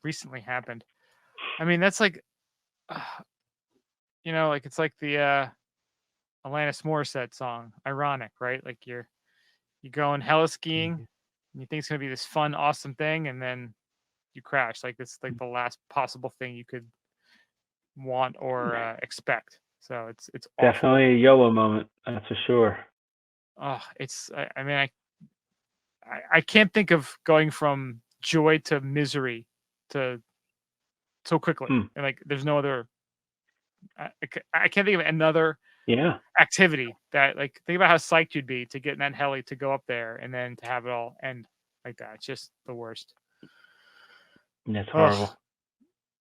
Speaker 1: recently happened. I mean, that's like uh, like it's like the Alanis Morissette song, Ironic, right? Like you going hella skiing
Speaker 2: Mhm.
Speaker 1: and you think it's gonna be this fun, awesome thing, and then you crash. Like it's like the last possible thing you could want or expect. So it's awful.
Speaker 2: Definitely a YOLO moment, that's for sure.
Speaker 1: Oh, I mean, I can't think of going from joy to misery to so quickly.
Speaker 2: Hmm.
Speaker 1: And like, there's no other. I can't think of another
Speaker 2: Yeah,
Speaker 1: activity that like think about how psyched you'd be to get in that heli to go up there and then to have it all end like that. It's just the worst.
Speaker 2: that's
Speaker 1: Oh
Speaker 2: horrible.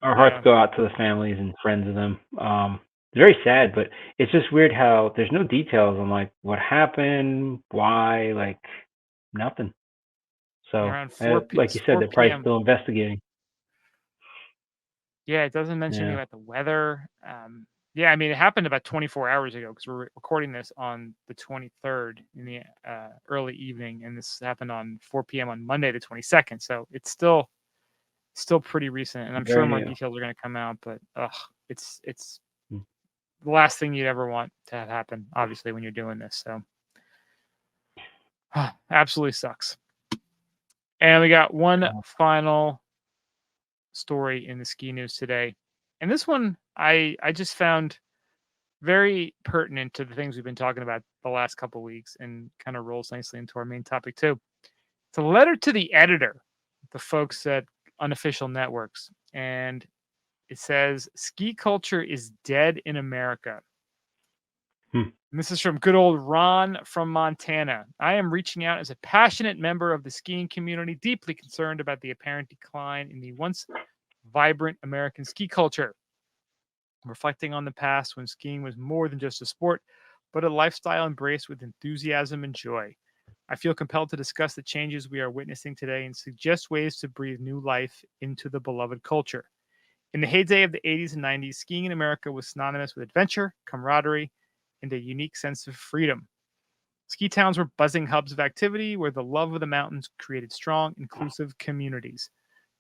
Speaker 2: Our hearts
Speaker 1: yeah,
Speaker 2: go out to the families and friends of them. It's very sad, but it's just weird how there's no details on like what happened, why, like nothing.
Speaker 1: yeah.
Speaker 2: So,
Speaker 1: Around 4
Speaker 2: like you said,
Speaker 1: 4
Speaker 2: they're probably
Speaker 1: p.m.
Speaker 2: still investigating.
Speaker 1: Yeah, it doesn't mention anything
Speaker 2: Yeah,
Speaker 1: about the weather. Yeah, I mean, it happened about 24 hours ago because we're recording this on the 23rd in the early evening, and this happened on 4 p.m. on Monday, the 22nd. So it's still pretty recent, and I'm sure
Speaker 2: very
Speaker 1: more
Speaker 2: new.
Speaker 1: details are going to come out. But it's
Speaker 2: Mm.
Speaker 1: the last thing you'd ever want to have happen, obviously, when you're doing this. So absolutely sucks. And we got one final story in the ski news today, and this one I just found very pertinent to the things we've been talking about the last couple weeks and kind of rolls nicely into our main topic too. It's a letter to the editor, the folks at Unofficial Networks, and it says ski culture is dead in America.
Speaker 2: Hmm.
Speaker 1: And this is from good old Ron from Montana. I am reaching out as a passionate member of the skiing community, deeply concerned about the apparent decline in the once vibrant American ski culture. Reflecting on the past when skiing was more than just a sport, but a lifestyle embraced with enthusiasm and joy. I feel compelled to discuss the changes we are witnessing today and suggest ways to breathe new life into the beloved culture. In the heyday of the 80s and 90s, skiing in America was synonymous with adventure, camaraderie, and a unique sense of freedom. Ski towns were buzzing hubs of activity where the love of the mountains created strong, inclusive communities.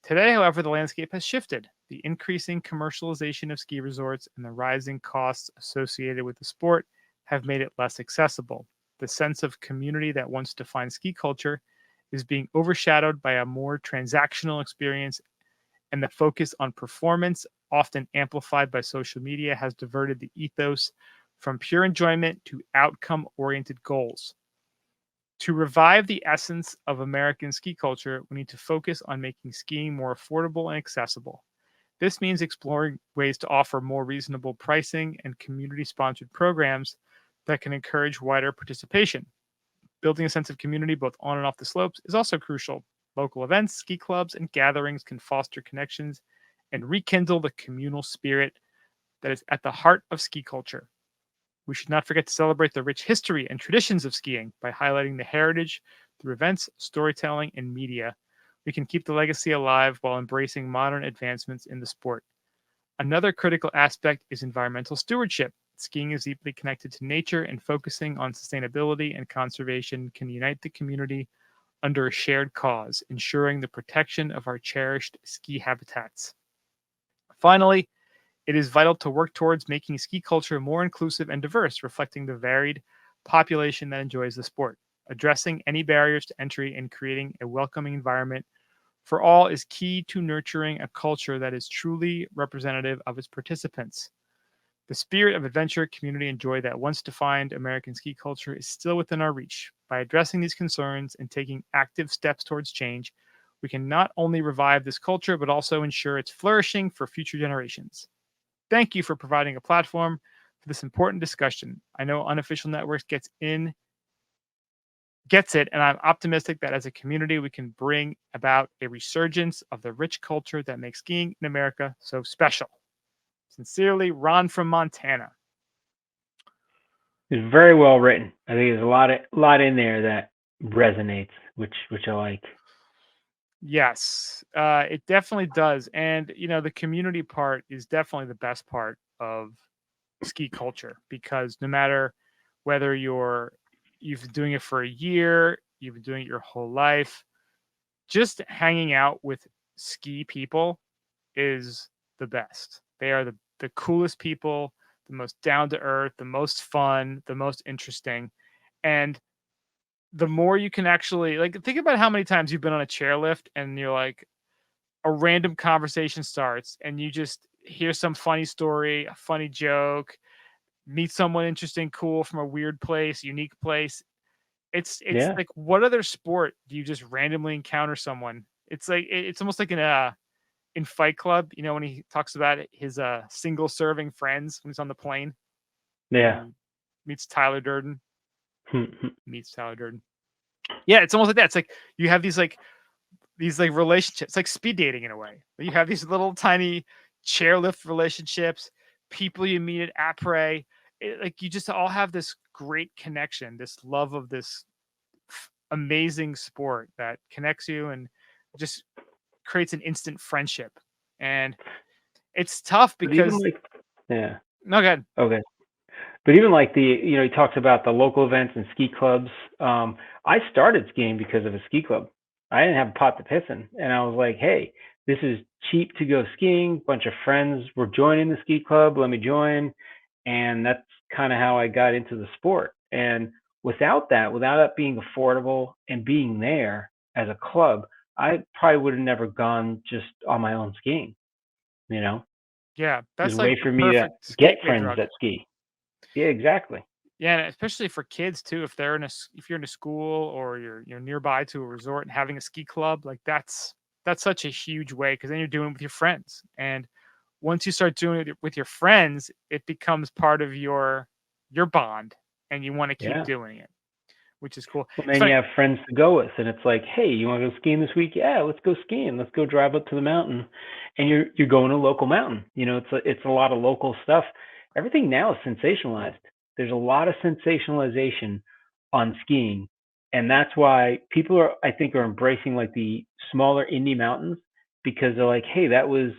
Speaker 1: Today, however, the landscape has shifted. The increasing commercialization of ski resorts and the rising costs associated with the sport have made it less accessible. The sense of community that once defined ski culture is being overshadowed by a more transactional experience, and the focus on performance, often amplified by social media, has diverted the ethos from pure enjoyment to outcome oriented goals. To revive the essence of American ski culture, we need to focus on making skiing more affordable and accessible. This means exploring ways to offer more reasonable pricing and community sponsored programs that can encourage wider participation. Building a sense of community both on and off the slopes is also crucial. Local events, ski clubs, and gatherings can foster connections and rekindle the communal spirit that is at the heart of ski culture. We should not forget to celebrate the rich history and traditions of skiing by highlighting the heritage through events, storytelling, and media. We can keep the legacy alive while embracing modern advancements in the sport. Another critical aspect is environmental stewardship. Skiing is deeply connected to nature, and focusing on sustainability and conservation can unite the community under a shared cause, ensuring the protection of our cherished ski habitats. Finally, it is vital to work towards making ski culture more inclusive and diverse, reflecting the varied population that enjoys the sport. Addressing any barriers to entry and creating a welcoming environment for all is key to nurturing a culture that is truly representative of its participants. The spirit of adventure, community, and joy that once defined American ski culture is still within our reach. By addressing these concerns and taking active steps towards change, we can not only revive this culture, but also ensure its flourishing for future generations. Thank you for providing a platform for this important discussion. I know Unofficial Networks gets it, and I'm optimistic that as a community we can bring about a resurgence of the rich culture that makes skiing in America so special. Sincerely, Ron from Montana.
Speaker 2: it's very well written. I think there's a lot in there that resonates, which I like.
Speaker 1: Yes, it definitely does. And, the community part is definitely the best part of ski culture because no matter whether you've been doing it for a year, you've been doing it your whole life, just hanging out with ski people is the best. They are the coolest people, the most down to earth, the most fun, the most interesting. And the more you can actually like think about how many times you've been on a chairlift and you're like a random conversation starts and you just hear some funny story, a funny joke, meet someone interesting, cool from a weird place, unique place. It's
Speaker 2: Yeah.
Speaker 1: like what other sport do you just randomly encounter someone? It's like it's almost like in Fight Club, when he talks about his single serving friends when he's on the plane and
Speaker 2: Yeah.
Speaker 1: he meets Tyler Durden. Meets Tyler Durden. Yeah, it's almost like that. It's like you have these relationships, like speed dating in a way. You have these little tiny chairlift relationships, people you meet at après. Like you just all have this great connection, this love of this amazing sport that connects you and just creates an instant friendship. And it's tough
Speaker 2: But even
Speaker 1: because
Speaker 2: like, yeah.
Speaker 1: no good.
Speaker 2: Okay. But even like he talks about the local events and ski clubs. I started skiing because of a ski club. I didn't have a pot to piss in, and I was like, "Hey, this is cheap to go skiing. Bunch of friends were joining the ski club. Let me join." And that's kind of how I got into the sport. And without it being affordable and being there as a club, I probably would have never gone just on my own skiing. You know,
Speaker 1: Yeah,
Speaker 2: there's
Speaker 1: that's
Speaker 2: a
Speaker 1: like
Speaker 2: way
Speaker 1: the
Speaker 2: for me to
Speaker 1: perfect
Speaker 2: get
Speaker 1: gateway
Speaker 2: friends
Speaker 1: drug.
Speaker 2: that ski. Yeah, exactly.
Speaker 1: Yeah, and especially for kids too. If you're in a school or you're nearby to a resort and having a ski club, like that's such a huge way because then you're doing it with your friends. And once you start doing it with your friends, it becomes part of your bond, and you want to keep
Speaker 2: Yeah.
Speaker 1: doing it, which is cool.
Speaker 2: Well,
Speaker 1: It's
Speaker 2: then you
Speaker 1: funny.
Speaker 2: have friends to go with, and it's like, hey, you want to go skiing this week? Yeah, let's go skiing. Let's go drive up to the mountain, and you're going to a local mountain. It's a lot of local stuff. Everything now is sensationalized. There's a lot of sensationalization on skiing, and that's why people I think, are embracing like the smaller indie mountains because they're like, hey, that was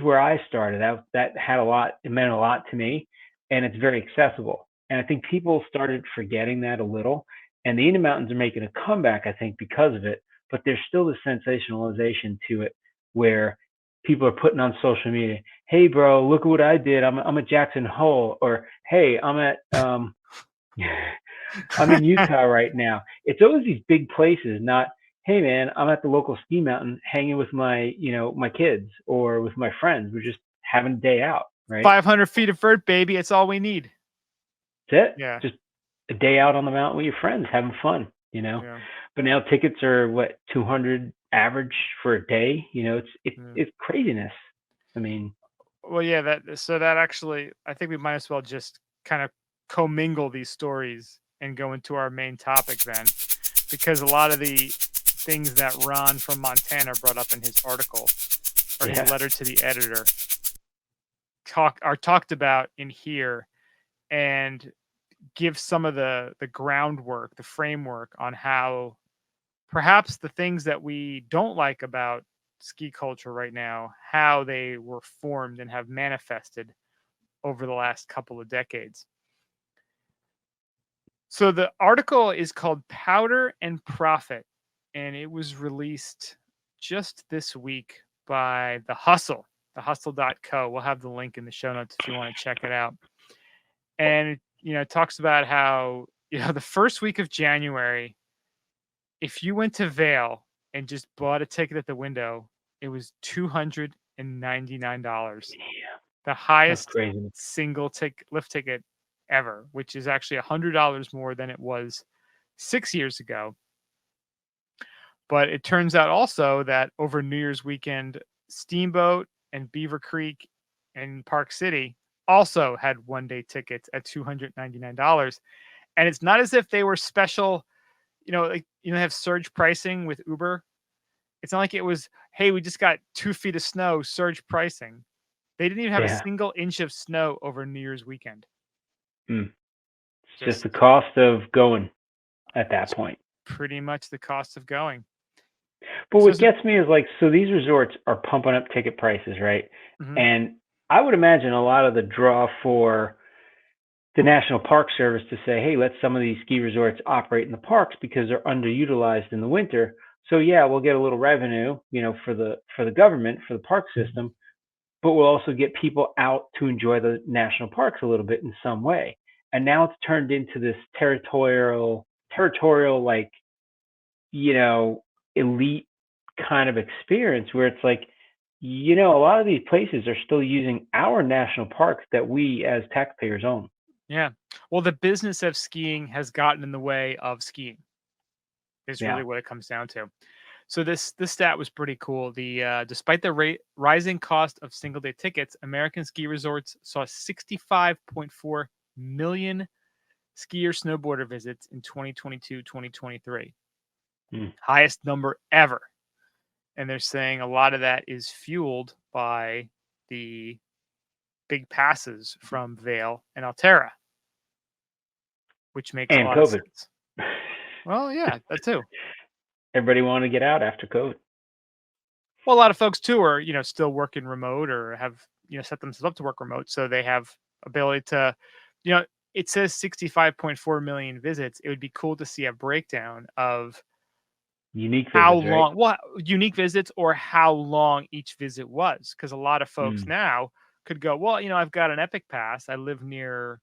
Speaker 2: where I started. That had a lot. It meant a lot to me, and it's very accessible. And I think people started forgetting that a little, and the Indie Mountains are making a comeback, I think, because of it. But there's still the sensationalization to it, where people are putting on social media, "Hey, bro, look at what I did. I'm at Jackson Hole," or "Hey, I'm at I'm in Utah right now." It's always these big places, not, "Hey, man, I'm at the local ski mountain, hanging with my kids or with my friends. We're just having a day out, right?"
Speaker 1: 500 feet of vert, baby. It's all we need.
Speaker 2: That's it.
Speaker 1: Yeah,
Speaker 2: Just a day out on the mountain with your friends, having fun.
Speaker 1: yeah,
Speaker 2: But now tickets are what, 200 average for a day.
Speaker 1: yeah.
Speaker 2: It's craziness. I mean,
Speaker 1: Well, yeah. That actually, I think we might as well just kind of commingle these stories and go into our main topic then, because a lot of the things that Ron from Montana brought up in his article or his
Speaker 2: yeah,
Speaker 1: letter to the editor are talked about in here and give some of the groundwork, the framework on how perhaps the things that we don't like about ski culture right now, how they were formed and have manifested over the last couple of decades. So the article is called Powder and Profit, and it was released just this week by The Hustle, thehustle.co. We'll have the link in the show notes if you want to check it out. And it talks about how, the first week of January, if you went to Vail and just bought a ticket at the window, it was $299.
Speaker 2: yeah,
Speaker 1: The
Speaker 2: that's
Speaker 1: highest
Speaker 2: crazy.
Speaker 1: single lift ticket ever, which is actually $100 more than it was 6 years ago. But it turns out also that over New Year's weekend, Steamboat and Beaver Creek and Park City also had one-day tickets at $299. And it's not as if they were special, have surge pricing with Uber. It's not like it was, hey, we just got 2 feet of snow, surge pricing. They didn't even have a
Speaker 2: Yeah,
Speaker 1: single inch of snow over New Year's weekend.
Speaker 2: mm. It's just
Speaker 1: Just
Speaker 2: the cost of going at that
Speaker 1: it's
Speaker 2: point.
Speaker 1: pretty much the cost of going.
Speaker 2: But
Speaker 1: So
Speaker 2: what
Speaker 1: it's a,
Speaker 2: gets me is like, so these resorts are pumping up ticket prices, right?
Speaker 1: mhm.
Speaker 2: And I would imagine a lot of the draw for the National Park Service to say, hey, let some of these ski resorts operate in the parks because they're underutilized in the winter. So yeah, we'll get a little revenue, for the government, for the park system, but we'll also get people out to enjoy the national parks a little bit in some way. And now it's turned into this territorial like, elite kind of experience where it's like, a lot of these places are still using our national parks that we as taxpayers own.
Speaker 1: Yeah. Well, the business of skiing has gotten in the way of skiing. Is
Speaker 2: Yeah.
Speaker 1: really what it comes down to. So this stat was pretty cool. Despite the rising cost of single day tickets, American ski resorts saw 65.4 million skier snowboarder visits in 2022-2023. Highest number ever. And they're saying a lot of that is fueled by the big passes from Vail and Altera, which makes a
Speaker 2: And
Speaker 1: lot of
Speaker 2: COVID.
Speaker 1: sense. Well, yeah, that too.
Speaker 2: Everybody wanted to get out after COVID.
Speaker 1: Well, a lot of folks too are, still working remote or have, set themselves up to work remote. So they have ability to, it says 65.4 million visits. It would be cool to see a breakdown of
Speaker 2: Unique
Speaker 1: how
Speaker 2: visits,
Speaker 1: long,
Speaker 2: right?
Speaker 1: what unique visits or how long each visit was. Because a lot of folks now could go, well, I've got an Epic Pass. I live near,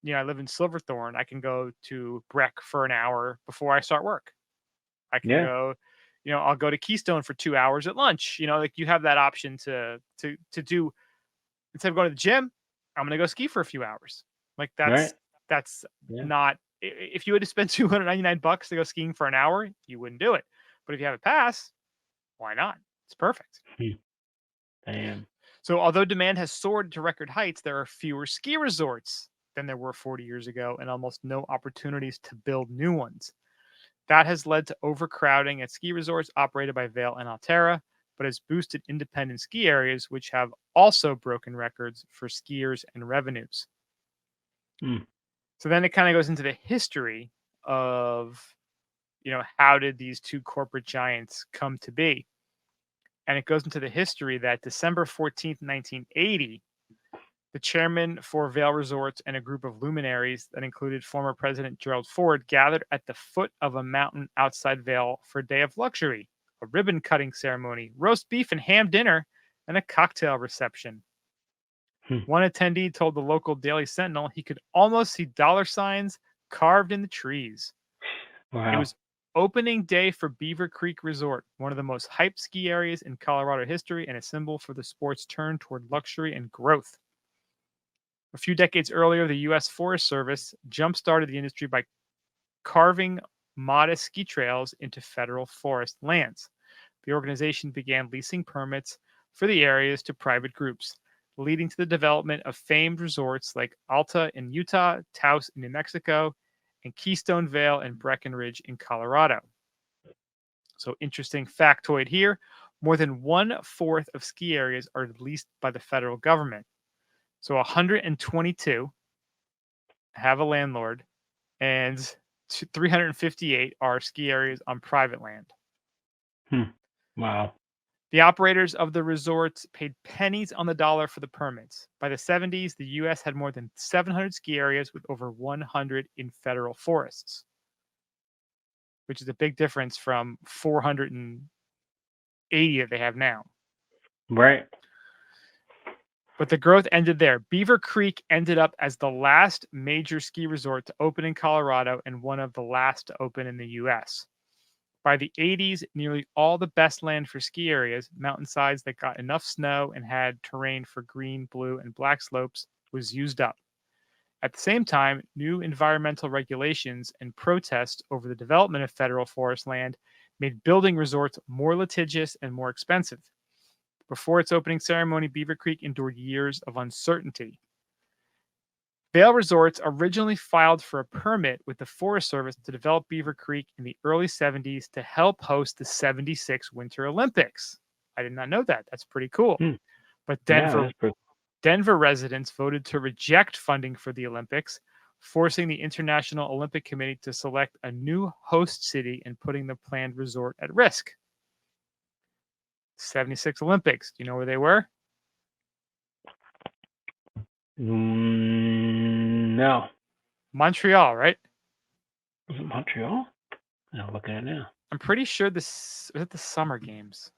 Speaker 1: I live in Silverthorne. I can go to Breck for an hour before I start work. I can
Speaker 2: Yeah.
Speaker 1: go, I'll go to Keystone for 2 hours at lunch. Like you have that option to do instead of going to the gym, I'm gonna go ski for a few hours. Like
Speaker 2: Right.
Speaker 1: that's
Speaker 2: Yeah.
Speaker 1: not if you had to spend $299 to go skiing for an hour, you wouldn't do it. But if you have a pass, why not? It's perfect.
Speaker 2: Damn.
Speaker 1: So although demand has soared to record heights, there are fewer ski resorts than there were 40 years ago and almost no opportunities to build new ones. That has led to overcrowding at ski resorts operated by Vail and Altera, but has boosted independent ski areas, which have also broken records for skiers and revenues. So then it kind of goes into the history of, how did these two corporate giants come to be? And it goes into the history that December 14th, 1980, the chairman for Vail Resorts and a group of luminaries that included former President Gerald Ford gathered at the foot of a mountain outside Vail for a day of luxury, a ribbon cutting ceremony, roast beef and ham dinner, and a cocktail reception. One attendee told the local Daily Sentinel he could almost see dollar signs carved in the trees.
Speaker 2: Wow.
Speaker 1: It was opening day for Beaver Creek Resort, one of the most hyped ski areas in Colorado history and a symbol for the sport's turn toward luxury and growth. A few decades earlier, the U.S. Forest Service jump-started the industry by carving modest ski trails into federal forest lands. The organization began leasing permits for the areas to private groups, leading to the development of famed resorts like Alta in Utah, Taos in New Mexico, and Keystone Vale and Breckenridge in Colorado. So interesting factoid here, more than 1/4 of ski areas are leased by the federal government. So 122 have a landlord, and 358 are ski areas on private land.
Speaker 2: Wow.
Speaker 1: The operators of the resorts paid pennies on the dollar for the permits. By the 70s, the U.S. had more than 700 ski areas with over 100 in federal forests, which is a big difference from 480 that they have now.
Speaker 2: Right.
Speaker 1: But the growth ended there. Beaver Creek ended up as the last major ski resort to open in Colorado and one of the last to open in the U.S. By the 80s, nearly all the best land for ski areas, mountainsides that got enough snow and had terrain for green, blue, and black slopes, was used up. At the same time, new environmental regulations and protests over the development of federal forest land made building resorts more litigious and more expensive. Before its opening ceremony, Beaver Creek endured years of uncertainty. Vail Resorts originally filed for a permit with the Forest Service to develop Beaver Creek in the early 70s to help host the 76 Winter Olympics. I did not know that. That's pretty cool. But Denver residents voted to reject funding for the Olympics, forcing the International Olympic Committee to select a new host city and putting the planned resort at risk. 76 Olympics. Do you know where they were?
Speaker 2: No.
Speaker 1: Montreal, right?
Speaker 2: Was it Montreal? I'll look at it now.
Speaker 1: I'm pretty sure this was at the Summer Games.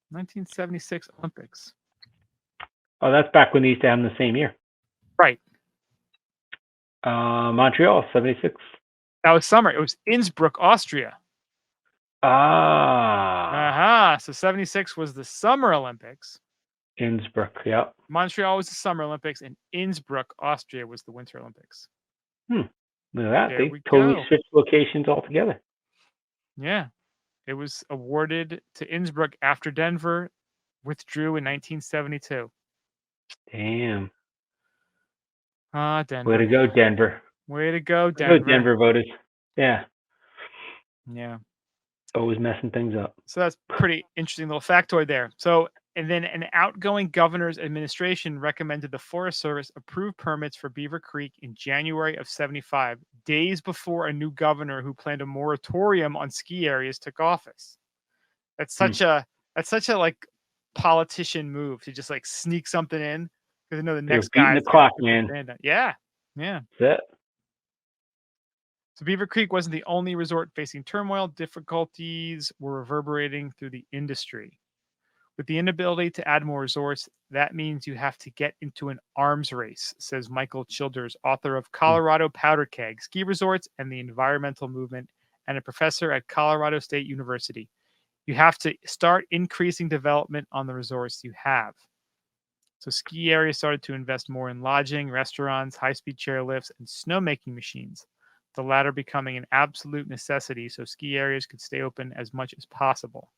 Speaker 1: 1976 Olympics.
Speaker 2: Oh, that's back when they used to have them the same year.
Speaker 1: Right.
Speaker 2: Montreal, 76.
Speaker 1: That was summer. It was Innsbruck, Austria.
Speaker 2: Ah.
Speaker 1: So 76 was the Summer Olympics.
Speaker 2: Innsbruck, yep.
Speaker 1: Montreal was the Summer Olympics, and Innsbruck, Austria was the Winter Olympics.
Speaker 2: Look at that.
Speaker 1: There
Speaker 2: They
Speaker 1: we
Speaker 2: totally
Speaker 1: go.
Speaker 2: switched locations altogether.
Speaker 1: Yeah. It was awarded to Innsbruck after Denver withdrew in 1972.
Speaker 2: Damn.
Speaker 1: Denver.
Speaker 2: Way to go, Denver.
Speaker 1: Way to go,
Speaker 2: Way to
Speaker 1: Denver.
Speaker 2: go, Denver voters. Yeah.
Speaker 1: Yeah.
Speaker 2: Always messing things up.
Speaker 1: So that's pretty interesting little factoid there. So, and then an outgoing governor's administration recommended the Forest Service approve permits for Beaver Creek in January of 75, days before a new governor who planned a moratorium on ski areas took office. That's such a like politician move to just like sneak something in because I know the next
Speaker 2: You're
Speaker 1: guy
Speaker 2: beating the clock, man.
Speaker 1: Yeah.
Speaker 2: That's it.
Speaker 1: So Beaver Creek wasn't the only resort facing turmoil. Difficulties were reverberating through the industry. With the inability to add more resorts, that means you have to get into an arms race, says Michael Childers, author of Colorado Powder Keg, Ski Resorts and the Environmental Movement, and a professor at Colorado State University. You have to start increasing development on the resorts you have. So ski areas started to invest more in lodging, restaurants, high-speed chairlifts, and snowmaking machines, the latter becoming an absolute necessity so ski areas could stay open as much as possible.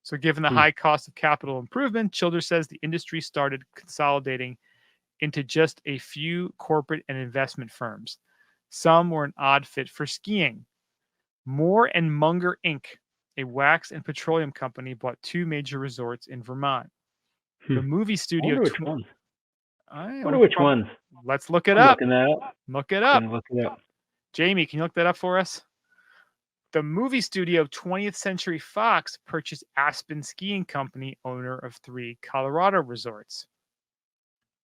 Speaker 1: So given the high cost of capital improvement, Childers says the industry started consolidating into just a few corporate and investment firms. Some were an odd fit for skiing. Moore and Munger Inc., a wax and petroleum company, bought two major resorts in Vermont. The movie
Speaker 2: I
Speaker 1: studio.
Speaker 2: wonder which ones.
Speaker 1: I
Speaker 2: wonder which ones.
Speaker 1: Let's look it
Speaker 2: I'm
Speaker 1: up.
Speaker 2: looking that up.
Speaker 1: Look it up.
Speaker 2: Look it up.
Speaker 1: Jamie, can you look that up for us? The movie studio 20th Century Fox purchased Aspen Skiing Company, owner of 3 Colorado resorts.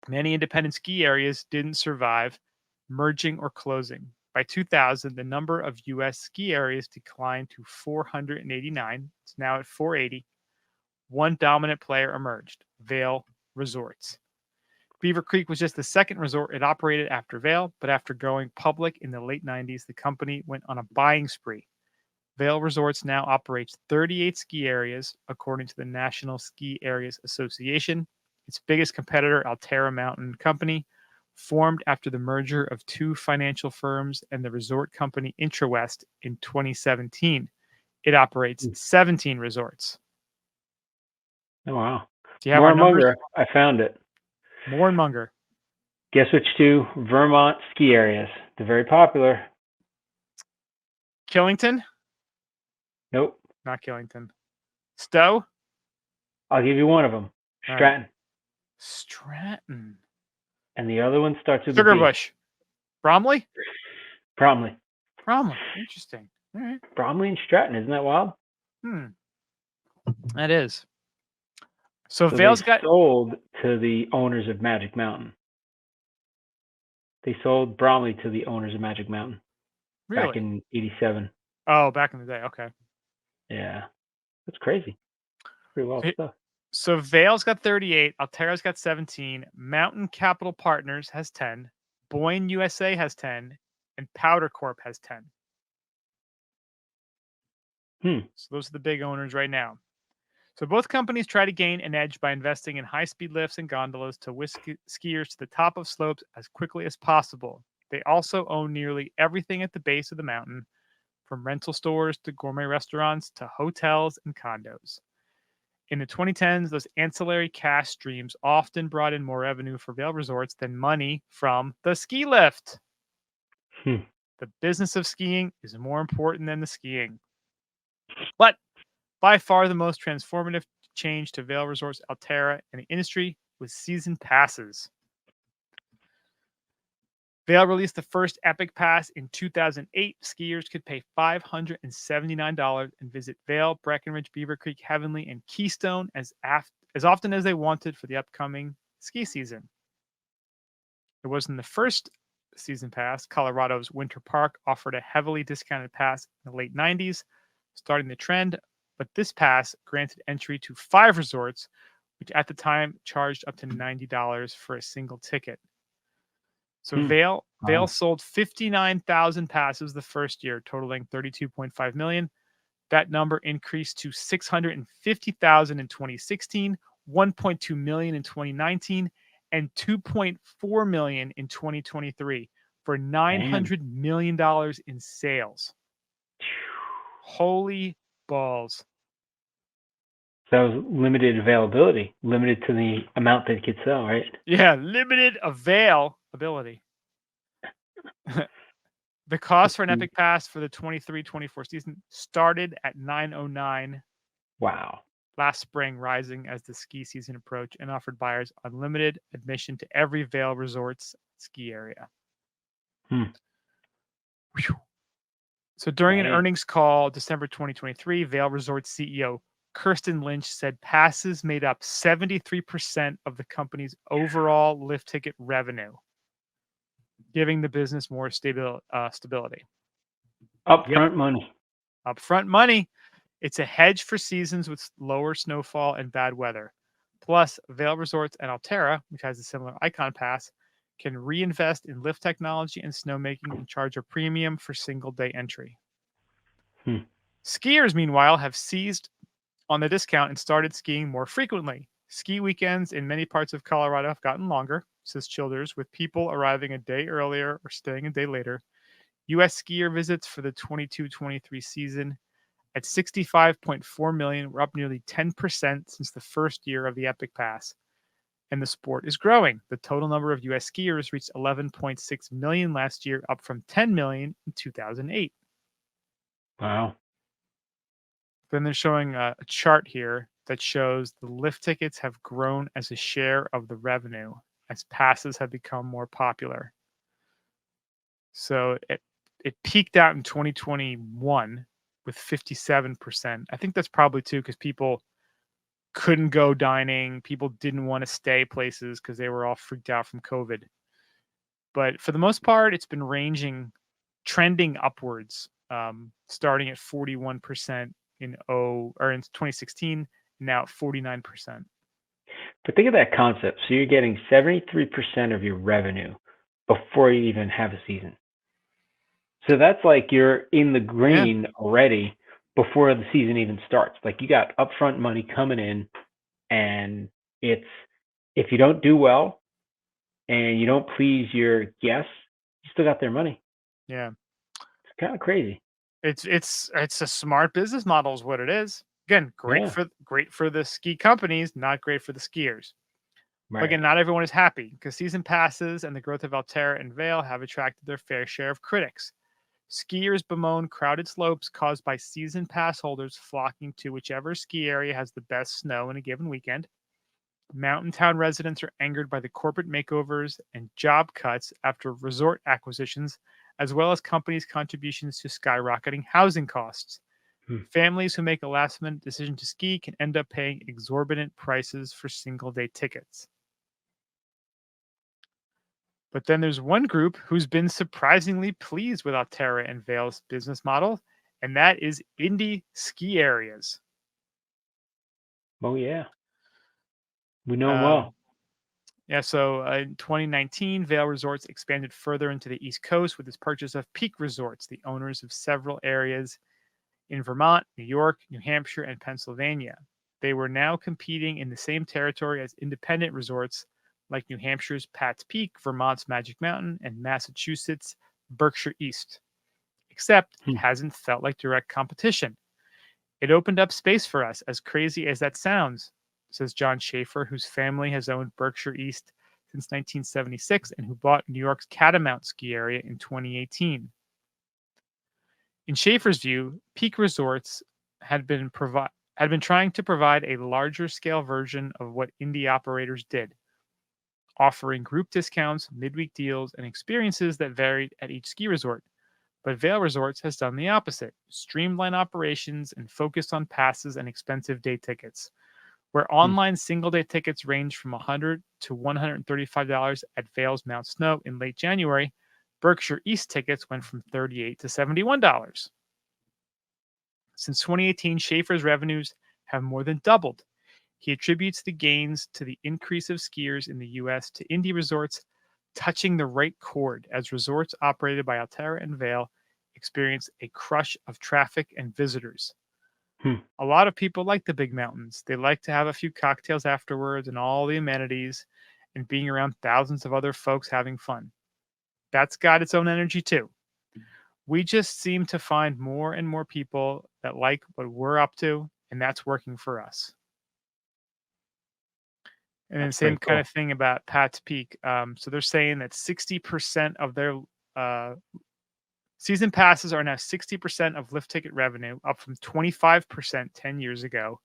Speaker 1: Many independent ski areas didn't survive merging or closing. By 2000, the number of U.S. ski areas declined to 489. It's now at 480. One dominant player emerged, Vail Resorts. Beaver Creek was just the second resort it operated after Vail, but after going public in the late 90s, the company went on a buying spree. Vail Resorts now operates 38 ski areas, according to the National Ski Areas Association. Its biggest competitor, Alterra Mountain Company, formed after the merger of 2 financial firms and the resort company IntraWest in 2017. It operates 17 resorts.
Speaker 2: Oh, wow.
Speaker 1: Do you have
Speaker 2: Moore
Speaker 1: our
Speaker 2: and
Speaker 1: numbers?
Speaker 2: Munger. I found it.
Speaker 1: Moore and Munger.
Speaker 2: Guess which 2 Vermont ski areas? They're very popular.
Speaker 1: Killington?
Speaker 2: Nope.
Speaker 1: Not Killington. Stowe?
Speaker 2: I'll give you one of them.
Speaker 1: All
Speaker 2: Stratton.
Speaker 1: right. Stratton.
Speaker 2: And the other one starts with a B.
Speaker 1: Sugarbush. Bromley?
Speaker 2: Bromley.
Speaker 1: Bromley. Interesting. All right.
Speaker 2: Bromley and Stratton. Isn't that wild?
Speaker 1: That is. So
Speaker 2: So
Speaker 1: Vail's
Speaker 2: they
Speaker 1: got
Speaker 2: sold to the owners of Magic Mountain. They sold Bromley to the owners of Magic Mountain back in '87.
Speaker 1: Oh, back in the day. Okay.
Speaker 2: Yeah, that's crazy. Pretty well stuff.
Speaker 1: So Vail's got 38. Alterra's got 17. Mountain Capital Partners has 10. Boyne USA has 10. And Powder Corp has 10. So those are the big owners right now. So both companies try to gain an edge by investing in high-speed lifts and gondolas to whisk skiers to the top of slopes as quickly as possible. They also own nearly everything at the base of the mountain, from rental stores to gourmet restaurants to hotels and condos. In the 2010s, those ancillary cash streams often brought in more revenue for Vail Resorts than money from the ski lift. The business of skiing is more important than the skiing. But by far the most transformative change to Vail Resorts, Alterra, and the industry was season passes. Vail released the first Epic Pass in 2008. Skiers could pay $579 and visit Vail, Breckenridge, Beaver Creek, Heavenly, and Keystone as often as they wanted for the upcoming ski season. It wasn't the first season pass. Colorado's Winter Park offered a heavily discounted pass in the late 90s, starting the trend, but this pass granted entry to 5 resorts, which at the time charged up to $90 for a single ticket. So Vail
Speaker 2: Wow.
Speaker 1: sold 59,000 passes the first year, totaling 32.5 million. That number increased to 650,000 in 2016, 1.2 million in 2019, and 2.4 million in 2023 for $900 million in sales. Holy balls.
Speaker 2: So that was limited availability, limited to the amount that it could sell, right?
Speaker 1: Yeah, limited availability. The cost for an Epic Pass for the 23-24 season started at $909
Speaker 2: Wow.
Speaker 1: last spring, rising as the ski season approached, and offered buyers unlimited admission to every Vail Resort's ski area.
Speaker 2: Hmm.
Speaker 1: So during an
Speaker 2: Dang.
Speaker 1: earnings call December 2023, Vail Resort CEO Kirsten Lynch said passes made up 73% of the company's overall lift ticket revenue, giving the business more stability.
Speaker 2: Upfront money.
Speaker 1: Upfront money. It's a hedge for seasons with lower snowfall and bad weather. Plus, Vail Resorts and Alterra, which has a similar Icon Pass, can reinvest in lift technology and snowmaking and charge a premium for single-day entry. Skiers, meanwhile, have seized on the discount and started skiing more frequently. Ski weekends in many parts of Colorado have gotten longer, says Childers, with people arriving a day earlier or staying a day later. U.S. skier visits for the 22-23 season at 65.4 million were up nearly 10% since the first year of the Epic Pass. And the sport is growing. The total number of U.S. skiers reached 11.6 million last year, up from 10 million in 2008.
Speaker 2: Wow.
Speaker 1: Then they're showing a chart here that shows the lift tickets have grown as a share of the revenue as passes have become more popular. So it peaked out in 2021 with 57%. I think that's probably too because people couldn't go dining. People didn't want to stay places because they were all freaked out from COVID. But for the most part, it's been trending upwards, starting at 41% in 2016, now at 49%.
Speaker 2: But think of that concept. So you're getting 73% of your revenue before you even have a season. So that's like you're in the green already before the season even starts. Like you got upfront money coming in, and it's if you don't do well and you don't please your guests, you still got their money.
Speaker 1: Yeah.
Speaker 2: It's kind of crazy.
Speaker 1: It's a smart business model is what it is. Again, great for the ski companies, not great for the skiers.
Speaker 2: Right.
Speaker 1: But again, not everyone is happy because season passes and the growth of Alterra and Vail have attracted their fair share of critics. Skiers bemoan crowded slopes caused by season pass holders flocking to whichever ski area has the best snow in a given weekend. Mountain town residents are angered by the corporate makeovers and job cuts after resort acquisitions, as well as companies' contributions to skyrocketing housing costs. Families who make a last-minute decision to ski can end up paying exorbitant prices for single-day tickets. But then there's one group who's been surprisingly pleased with Alterra and Vail's business model, and that is indie ski areas.
Speaker 2: Oh, yeah. We know them well.
Speaker 1: Yeah, so in 2019, Vail Resorts expanded further into the East Coast with its purchase of Peak Resorts, the owners of several areas in Vermont, New York, New Hampshire, and Pennsylvania. They were now competing in the same territory as independent resorts like New Hampshire's Pat's Peak, Vermont's Magic Mountain, and Massachusetts' Berkshire East. Except it hasn't felt like direct competition. It opened up space for us, as crazy as that sounds, says John Schaefer, whose family has owned Berkshire East since 1976 and who bought New York's Catamount ski area in 2018. In Schaefer's view, Peak Resorts had been trying to provide a larger scale version of what indie operators did, offering group discounts, midweek deals, and experiences that varied at each ski resort. But Vail Resorts has done the opposite, streamlined operations and focused on passes and expensive day tickets. where online single-day tickets range from $100 to $135 at Vail's Mount Snow in late January, Berkshire East tickets went from $38 to $71. Since 2018, Schaefer's revenues have more than doubled. He attributes the gains to the increase of skiers in the U.S. to indie resorts touching the right chord as resorts operated by Alterra and Vail experience a crush of traffic and visitors. A lot of people like the big mountains. They like to have a few cocktails afterwards and all the amenities and being around thousands of other folks having fun. That's got its own energy too. We just seem to find more and more people that like what we're up to, and that's working for us. And then
Speaker 2: That's
Speaker 1: same
Speaker 2: pretty
Speaker 1: kind
Speaker 2: cool.
Speaker 1: of thing about Pat's Peak. So they're saying that 60% of their season passes are now 60% of lift ticket revenue, up from 25% 10 years ago.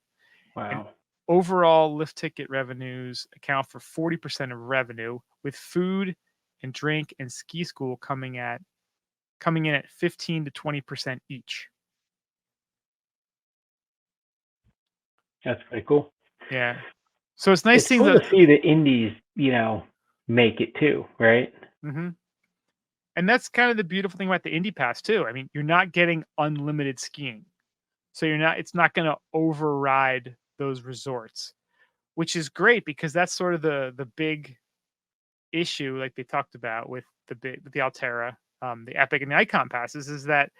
Speaker 1: And
Speaker 2: Wow.
Speaker 1: overall lift ticket revenues account for 40% of revenue, with food and drink and ski school coming in at 15 to 20% each.
Speaker 2: That's pretty cool.
Speaker 1: Yeah. So it's nice
Speaker 2: It's
Speaker 1: seeing
Speaker 2: cool
Speaker 1: the
Speaker 2: to see the indies, make it too, right?
Speaker 1: hmm And that's kind of the beautiful thing about the Indy Pass too. I mean, you're not getting unlimited skiing. So it's not going to override those resorts, which is great because that's sort of the big issue like they talked about with the Alterra, the Epic and the Icon passes is that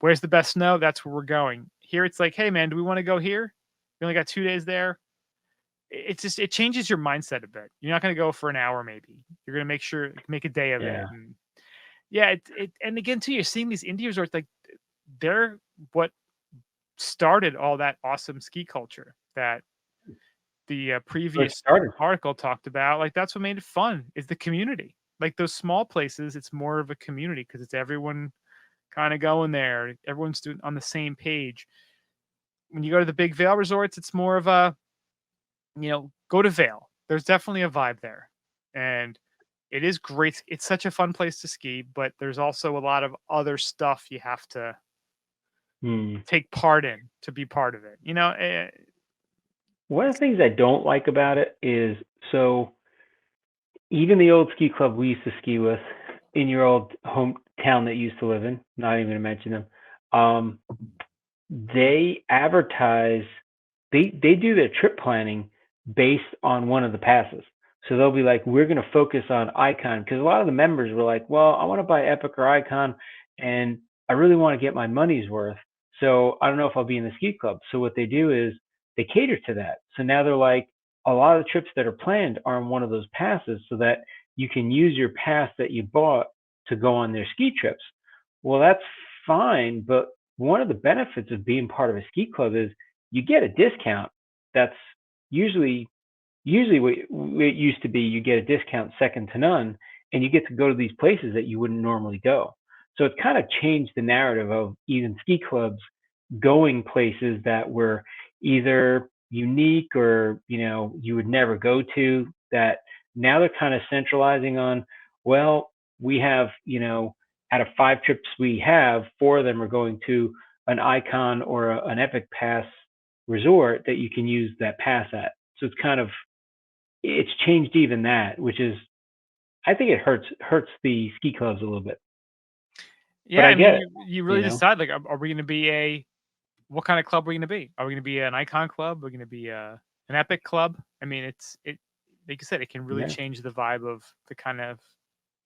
Speaker 1: where's the best snow? That's where we're going. Here it's like, hey man, do we want to go here? We only got 2 days there. It changes your mindset a bit. You're not going to go for an hour maybe. You're going to make a day of it.
Speaker 2: Yeah.
Speaker 1: And yeah, and again too, you're seeing these indie resorts like they're what started all that awesome ski culture that the
Speaker 2: Where it
Speaker 1: previous
Speaker 2: started.
Speaker 1: article talked about. Like that's what made it fun is the community. Like those small places, it's more of a community because it's everyone kind of going there. Everyone's doing on the same page. When you go to the big Vail resorts, it's more of a, go to Vail. There's definitely a vibe there. And it is great. It's such a fun place to ski, but there's also a lot of other stuff you have to
Speaker 2: Hmm.
Speaker 1: take part in to be part of it.
Speaker 2: One of the things I don't like about it is so even the old ski club we used to ski with in your old hometown that you used to live in, not even going to mention them, they advertise, they do their trip planning based on one of the passes. So they'll be like, we're going to focus on Icon because a lot of the members were like, well, I want to buy Epic or Icon and I really want to get my money's worth. So I don't know if I'll be in the ski club. So what they do is they cater to that. So now they're like, a lot of the trips that are planned are on one of those passes so that you can use your pass that you bought to go on their ski trips. Well, that's fine, but one of the benefits of being part of a ski club is you get a discount. That's usually what it used to be. You get a discount second to none, and you get to go to these places that you wouldn't normally go. So it's kind of changed the narrative of even ski clubs going places that were either unique or you would never go to, that now they're kind of centralizing on, well, we have out of 5 trips we have, 4 of them are going to an Icon or an Epic Pass resort that you can use that pass at. So it's changed even that, which is, I think it hurts the ski clubs a little bit. But
Speaker 1: Yeah,
Speaker 2: I
Speaker 1: I
Speaker 2: get
Speaker 1: mean,
Speaker 2: it,
Speaker 1: you
Speaker 2: you
Speaker 1: really
Speaker 2: know.
Speaker 1: decide like, are we going to be what kind of club are we going to be? Are we going to be an Icon club? Are we going to be an Epic club? I mean, like you said, it can really
Speaker 2: Yeah.
Speaker 1: change the vibe of the kind of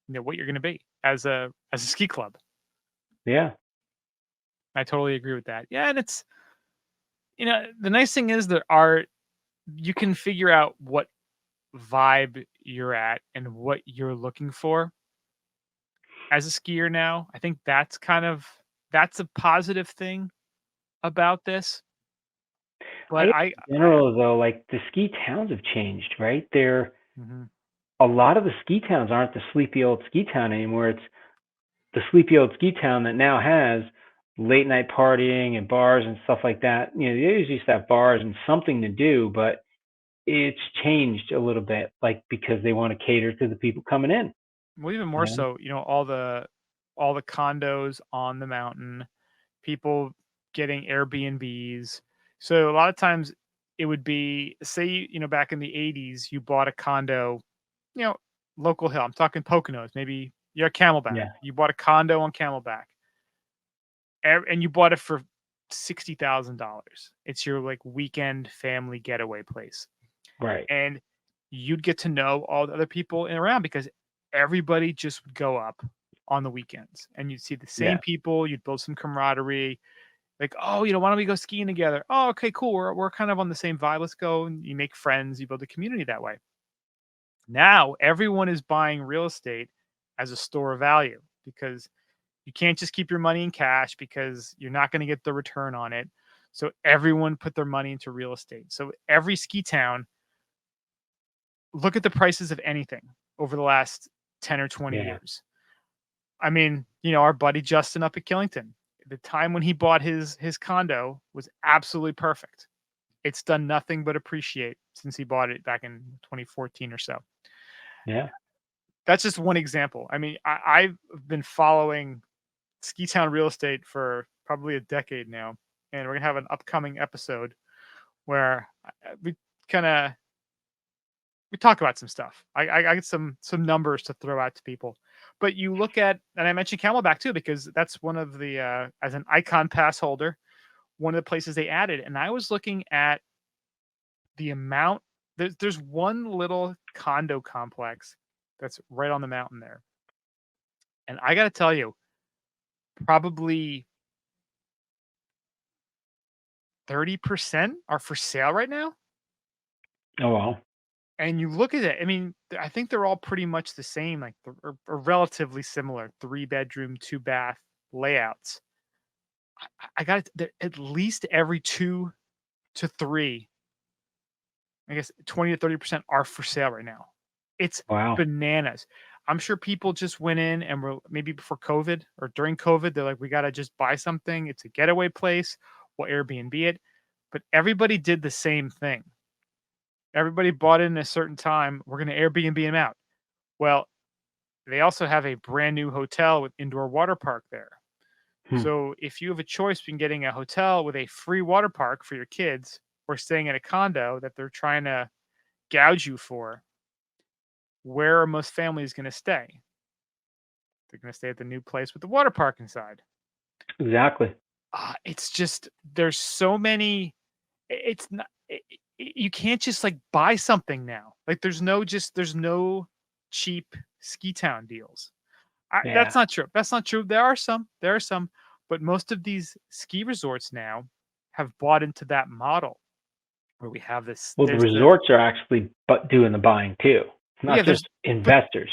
Speaker 1: what you're going to be as a ski club.
Speaker 2: Yeah.
Speaker 1: I totally agree with that. Yeah, and it's the nice thing is you can figure out what vibe you're at and what you're looking for as a skier now. I think that's a positive thing about this.
Speaker 2: I
Speaker 1: But
Speaker 2: guess in general though, like the ski towns have changed, right?
Speaker 1: Mhm.
Speaker 2: A lot of the ski towns aren't the sleepy old ski town anymore. It's the sleepy old ski town that now has late night partying and bars and stuff like that. They usually used to have bars and something to do, but it's changed a little bit, like because they want to cater to the people coming in.
Speaker 1: Well, even
Speaker 2: You
Speaker 1: more
Speaker 2: know?
Speaker 1: so, all the condos on the mountain, people getting Airbnbs. So a lot of times it would be, say, back in the 80s, you bought a condo, you know, local hill. I'm talking Poconos. Maybe you're Camelback.
Speaker 2: Yeah.
Speaker 1: You bought a condo on Camelback, and you bought it for $60,000. It's your like weekend family getaway place,
Speaker 2: Right.
Speaker 1: and you'd get to know all the other people in around because everybody just would go up on the weekends, and you'd see the same
Speaker 2: Yeah.
Speaker 1: people. You'd build some camaraderie. Like, oh, why don't we go skiing together? Oh, okay, cool. We're kind of on the same vibe. Let's go. And you make friends. You build a community that way. Now everyone is buying real estate as a store of value because you can't just keep your money in cash because you're not going to get the return on it. So everyone put their money into real estate. So every ski town, look at the prices of anything over the last 10 or 20
Speaker 2: Yeah.
Speaker 1: years. I mean, our buddy Justin up at Killington, the time when he bought his condo was absolutely perfect. It's done nothing but appreciate since he bought it back in 2014 or so.
Speaker 2: Yeah.
Speaker 1: That's just one example. I mean, I've been following ski town real estate for probably a decade now, and we're gonna have an upcoming episode where we kind of we talk about some stuff. I get some numbers to throw out to people, but you look at, and I mentioned Camelback too because that's one of the as an icon pass holder, one of the places they added, and I was looking at the amount. There's one little condo complex that's right on the mountain there, and I got to tell you, probably 30% are for sale right now.
Speaker 2: Oh wow.
Speaker 1: And you look at it, I mean, I think they're all pretty much the same, like or relatively similar, 3-bedroom, 2-bath layouts. I got it at least every 2 to 3, I guess 20 to 30% are for sale right now. It's
Speaker 2: Wow.
Speaker 1: bananas. I'm sure people just went in and were maybe before COVID or during COVID, they're like, we got to just buy something. It's a getaway place. We'll Airbnb it. But everybody did the same thing. Everybody bought in a certain time. We're going to Airbnb them out. Well, they also have a brand new hotel with indoor water park there.
Speaker 2: Hmm.
Speaker 1: So if you have a choice between getting a hotel with a free water park for your kids or staying in a condo that they're trying to gouge you for, where are most families going to stay? They're going to stay at the new place with the water park inside.
Speaker 2: Exactly.
Speaker 1: It's just there's so many. It's not. You can't just like buy something now. Like there's no cheap ski town deals.
Speaker 2: Yeah.
Speaker 1: That's not true. That's not true. There are some. There are some, but most of these ski resorts now have bought into that model where we have this.
Speaker 2: Well, the resorts are actually doing the buying too. It's not just investors.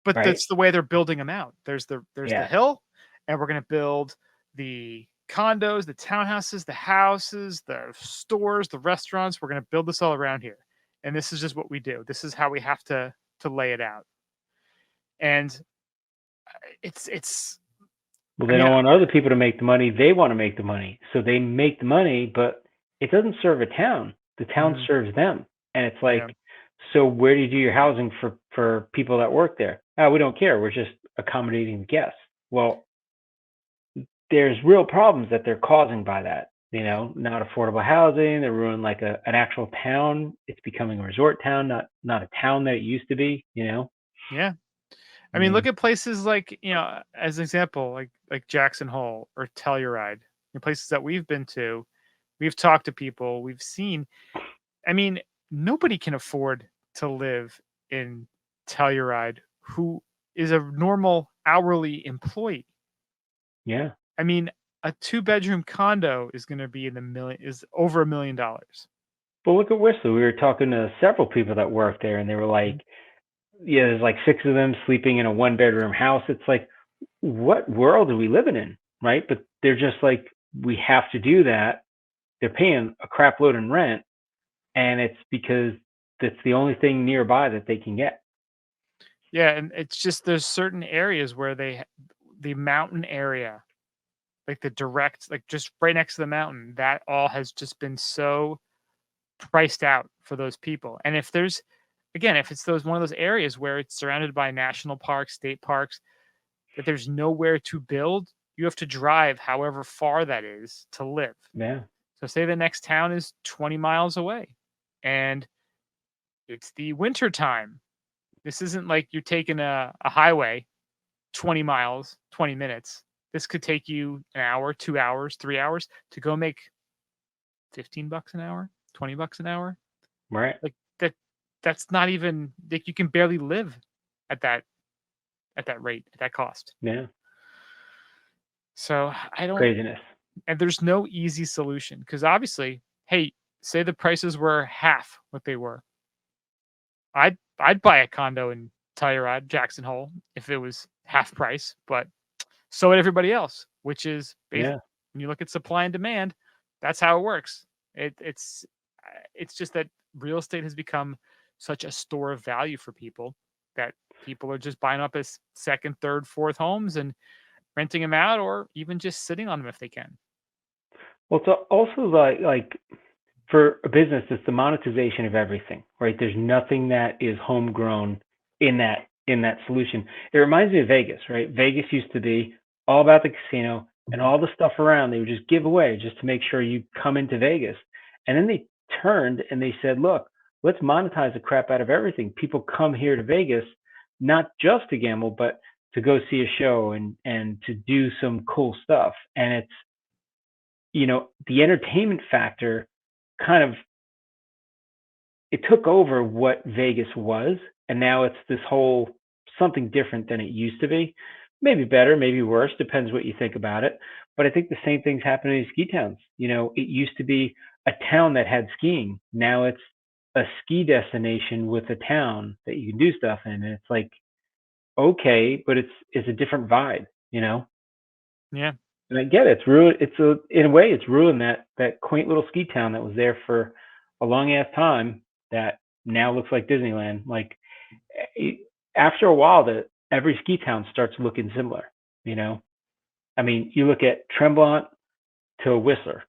Speaker 1: But
Speaker 2: right?
Speaker 1: that's the way they're building them out. There's the
Speaker 2: Yeah.
Speaker 1: hill, and we're going to build the condos, the townhouses, the houses, the stores, the restaurants. We're going to build this all around here, and this is just what we do. This is how we have to lay it out, and it's.
Speaker 2: Well, they don't want other people to make the money. They want to make the money, so they make the money, but it doesn't serve a town. The town serves them, and it's like, so where do you do your housing for people that work there? Oh, we don't care. We're just accommodating the guests. Well, there's real problems that they're causing by that. Not affordable housing. They're ruining like an actual town. It's becoming a resort town, not a town that it used to be.
Speaker 1: Yeah. I mean, look at places like, as an example, like Jackson Hole or Telluride, places that we've been to. We've talked to people. We've seen. I mean, nobody can afford to live in Telluride who is a normal hourly employee.
Speaker 2: Yeah.
Speaker 1: I mean, a 2-bedroom condo is going to be is over $1 million.
Speaker 2: Well, look at Whistler. We were talking to several people that work there, and they were like, yeah, there's like 6 of them sleeping in a 1-bedroom house. It's like, what world are we living in? Right. But they're just like, we have to do that. They're paying a crap load in rent. And it's because that's the only thing nearby that they can get.
Speaker 1: Yeah. And it's just, there's certain areas where the mountain area, like just right next to the mountain, that all has just been so priced out for those people. And if it's one of those areas where it's surrounded by national parks, state parks, that there's nowhere to build, you have to drive however far that is to live.
Speaker 2: Yeah.
Speaker 1: So say the next town is 20 miles away and it's the winter time. This isn't like you're taking a highway 20 miles, 20 minutes. This could take you an hour, 2 hours, 3 hours to go make $15 an hour, $20 an hour.
Speaker 2: Right.
Speaker 1: Like that's not even like you can barely live at that rate, at that cost.
Speaker 2: Yeah.
Speaker 1: So I don't,
Speaker 2: Craziness.
Speaker 1: and there's no easy solution because obviously, hey, say the prices were half what they were. I'd buy a condo in Telluride, Jackson Hole if it was half price, but so would everybody else, which is
Speaker 2: Yeah.
Speaker 1: when you look at supply and demand, that's how it works. It's just that real estate has become such a store of value for people that people are just buying up as second, third, fourth homes and renting them out or even just sitting on them if they can.
Speaker 2: Well, it's also like for a business, it's the monetization of everything, right? There's nothing that is homegrown in that solution. It reminds me of Vegas, right? Vegas used to be all about the casino and all the stuff around. They would just give away just to make sure you come into Vegas. And then they turned and they said, look, let's monetize the crap out of everything. People come here to Vegas not just to gamble, but to go see a show and to do some cool stuff. And it's, the entertainment factor kind of, it took over what Vegas was, and now it's this whole something different than it used to be. Maybe better, maybe worse, depends what you think about it. But I think the same thing's happening in ski towns. It used to be a town that had skiing. Now it's a ski destination with a town that you can do stuff in. And it's like, okay, but it's a different vibe,
Speaker 1: Yeah.
Speaker 2: And I get it. It's ruined. In a way, it's ruined that quaint little ski town that was there for a long ass time that now looks like Disneyland. Like after a while, every ski town starts looking similar. I mean, you look at Tremblant to Whistler,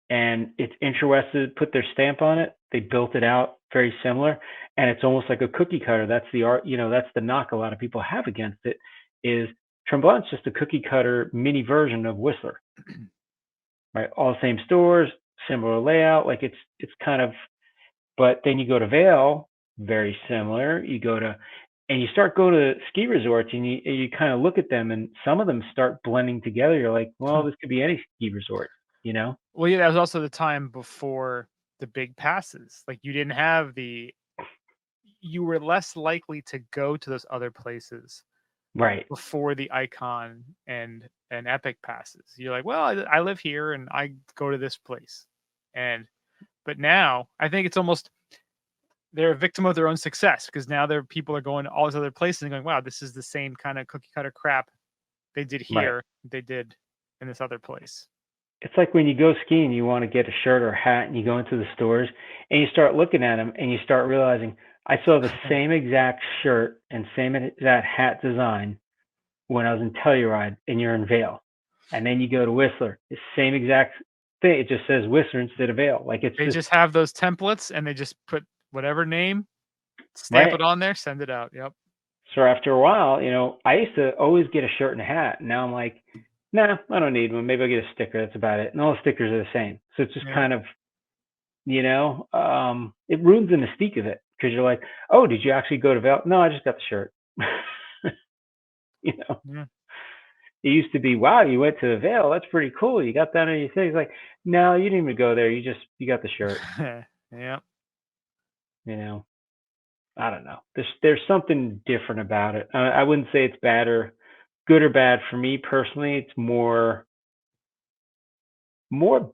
Speaker 2: and it's Interwested put their stamp on it. They built it out very similar, and it's almost like a cookie cutter. That's the art. That's the knock a lot of people have against it. Is Tremblant's just a cookie cutter mini version of Whistler, right? All the same stores, similar layout. Like it's kind of, but then you go to Vail, very similar. And you start going to ski resorts and you kind of look at them and some of them start blending together. You're like, well, this could be any ski resort,
Speaker 1: Well, yeah, that was also the time before the big passes. Like you were less likely to go to those other places
Speaker 2: Right.
Speaker 1: before the Icon and Epic passes. You're like, well, I live here and I go to this place. But now I think it's almost they're a victim of their own success because now people are going to all these other places and going, wow, this is the same kind of cookie cutter crap they did here,
Speaker 2: Right.
Speaker 1: they did in this other place.
Speaker 2: It's like when you go skiing, you want to get a shirt or a hat and you go into the stores and you start looking at them and you start realizing I saw the same exact shirt and same exact hat design when I was in Telluride and you're in Vail. And then you go to Whistler, the same exact thing. It just says Whistler instead of Vail. Like
Speaker 1: They just have those templates and they just put whatever name, stamp
Speaker 2: right.
Speaker 1: it on there, send it out. Yep.
Speaker 2: So after a while, I used to always get a shirt and a hat. Now I'm like, nah, I don't need one. Maybe I'll get a sticker. That's about it. And all the stickers are the same. So it's just kind of, it ruins the mystique of it because you're like, oh, did you actually go to Vail? No, I just got the shirt.
Speaker 1: Yeah.
Speaker 2: It used to be, wow, you went to the Vail. That's pretty cool. You got that on your thing. It's like, no, you didn't even go there. You got the shirt.
Speaker 1: Yeah.
Speaker 2: I don't know. There's something different about it. I wouldn't say it's bad or good or bad for me personally. It's more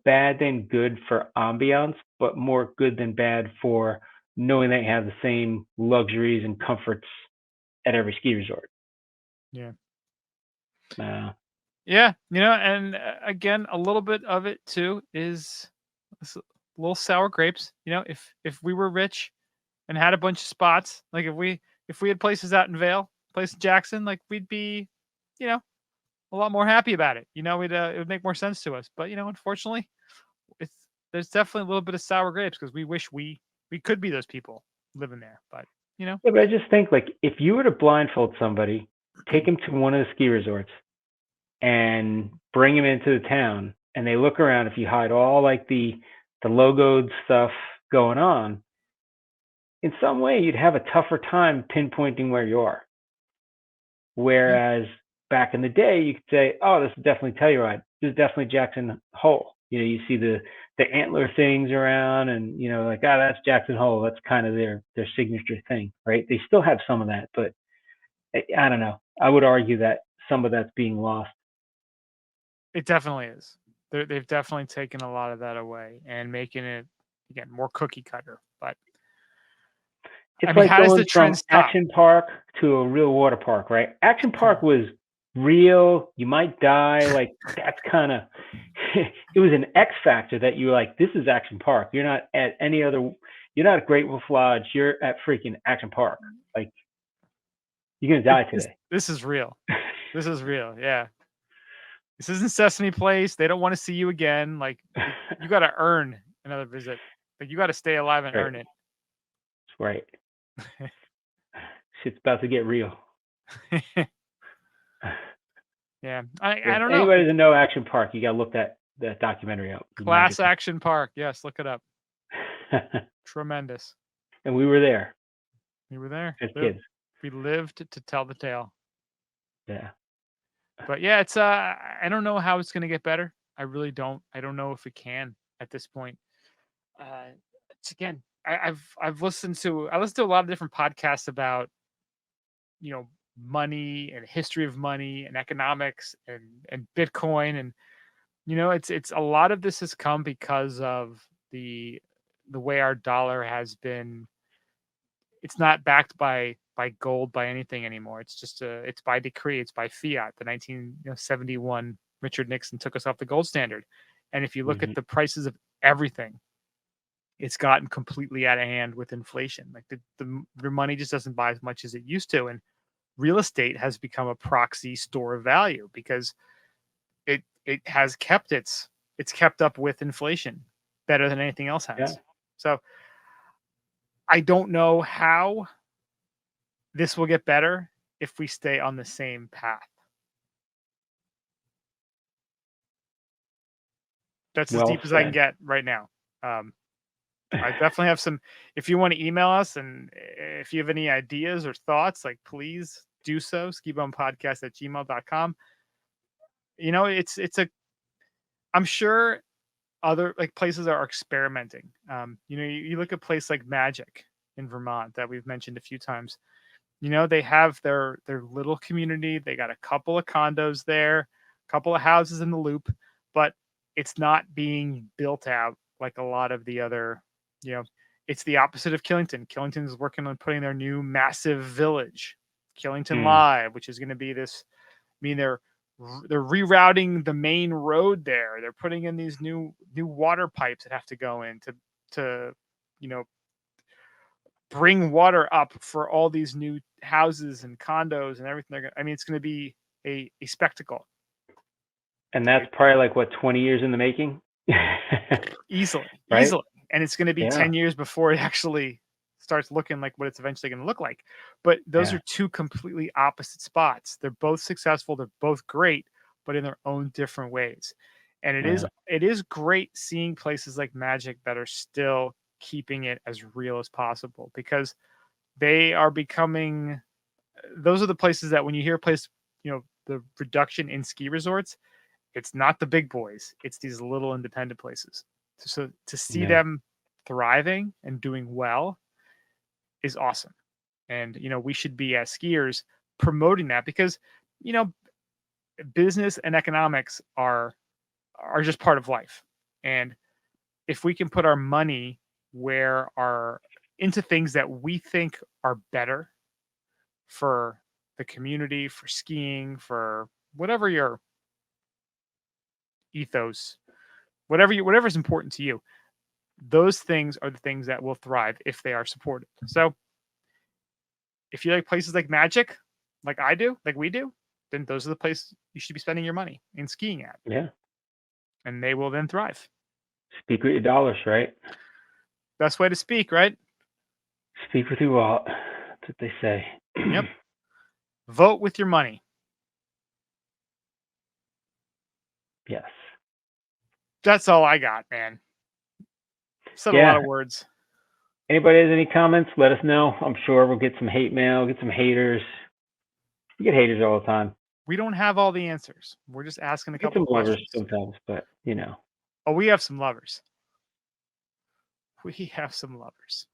Speaker 2: bad than good for ambiance, but more good than bad for knowing that you have the same luxuries and comforts at every ski resort.
Speaker 1: Yeah.
Speaker 2: Yeah,
Speaker 1: and again, a little bit of it too is little sour grapes. If we were rich and had a bunch of spots, like if we had places out in Vail, place in Jackson, like we'd be, a lot more happy about it. It would make more sense to us. But unfortunately, there's definitely a little bit of sour grapes because we wish we could be those people living there. But
Speaker 2: Yeah, but I just think like if you were to blindfold somebody, take them to one of the ski resorts, and bring them into the town, and they look around, if you hide all like the logoed stuff going on, in some way you'd have a tougher time pinpointing where you are. Whereas back in the day, you could say, "Oh, this is definitely Telluride. This is definitely Jackson Hole." You know, you see the antler things around, and you know, like, "Ah, that's Jackson Hole. That's kind of their signature thing, right?" They still have some of that, but I don't know. I would argue that some of that's being lost.
Speaker 1: It definitely is. They've definitely taken a lot of that away and making it, again, more cookie cutter. But I
Speaker 2: It's
Speaker 1: mean,
Speaker 2: like
Speaker 1: how does the
Speaker 2: going
Speaker 1: trend
Speaker 2: from
Speaker 1: stop?
Speaker 2: Action Park to a real water park, right? Action Park was real. You might die. Like, that's kind of, it was an X factor that you were like, this is Action Park. You're not at any other, you're not at Great Wolf Lodge. You're at freaking Action Park. Like, you're going to die today.
Speaker 1: This is real. This is real. Yeah. This isn't Sesame Place. They don't want to see you again. Like, you got to earn another visit. Like, you got to stay alive and earn it.
Speaker 2: Right. Shit's about to get real.
Speaker 1: Yeah. I don't know.
Speaker 2: Anybody that know Action Park, you got to look that documentary up.
Speaker 1: Class Action Park. Yes, look it up. Tremendous.
Speaker 2: And we were there.
Speaker 1: We were there.
Speaker 2: As kids.
Speaker 1: We lived to tell the tale.
Speaker 2: Yeah.
Speaker 1: But yeah, it's I don't know how it's going to get better. I really don't. I don't know if it can at this point. It's, again, I've listened to a lot of different podcasts about, you know, money and history of money and economics and Bitcoin, and you know, it's a lot of this has come because of the way our dollar has been. It's not backed by gold, by anything anymore. It's just it's by decree. It's by fiat. The 1971 Richard Nixon took us off the gold standard, and if you look at the prices of everything, it's gotten completely out of hand with inflation. Like, the money just doesn't buy as much as it used to, and real estate has become a proxy store of value because it has kept it's kept up with inflation better than anything else has.
Speaker 2: Yeah.
Speaker 1: So I don't know how this will get better if we stay on the same path. That's as deep as I can get right now. I definitely have some. If you want to email us, and if you have any ideas or thoughts, like, please do so. skibonepodcast@gmail.com. You know, I'm sure other, like, places are experimenting. You know, you look at a place like Magic in Vermont that we've mentioned a few times. You know, they have their little community. They got a couple of condos there, a couple of houses in the loop, but it's not being built out like a lot of the other, you know, it's the opposite of Killington. Killington is working on putting their new massive village, Killington Live, which is going to be this. I mean, they're rerouting the main road there. They're putting in these new water pipes that have to go in to you know, bring water up for all these new houses and condos and everything. I mean, it's going to be a spectacle.
Speaker 2: And that's probably like, what, 20 years in the making?
Speaker 1: Easily.
Speaker 2: Right?
Speaker 1: Easily. And it's going to be 10 years before it actually starts looking like what it's eventually going to look like. But those are two completely opposite spots. They're both successful. They're both great, but in their own different ways. And it is great seeing places like Magic that are still keeping it as real as possible, because they are becoming, those are the places that when you hear a place, you know, the reduction in ski resorts, it's not the big boys, it's these little independent places. So to see them thriving and doing well is awesome. And, you know, we should be, as skiers, promoting that, because, you know, business and economics are just part of life. And if we can put our money into things that we think are better for the community, for skiing, for whatever your ethos, whatever's important to you, those things are the things that will thrive if they are supported. So if you like places like Magic, like I do, like we do, then those are the places you should be spending your money in skiing at.
Speaker 2: Yeah.
Speaker 1: And they will then thrive.
Speaker 2: Speak with your dollars, right?
Speaker 1: Best way to speak, right?
Speaker 2: Speak with your wallet. That's what they say.
Speaker 1: Yep. Vote with your money.
Speaker 2: Yes.
Speaker 1: That's all I got, man. Said a lot of words.
Speaker 2: Anybody has any comments? Let us know. I'm sure we'll get some hate mail, get some haters. We get haters all the time.
Speaker 1: We don't have all the answers. We're just asking a couple
Speaker 2: of questions.
Speaker 1: Lovers
Speaker 2: sometimes, but you know.
Speaker 1: Oh, we have some lovers. We have some lovers.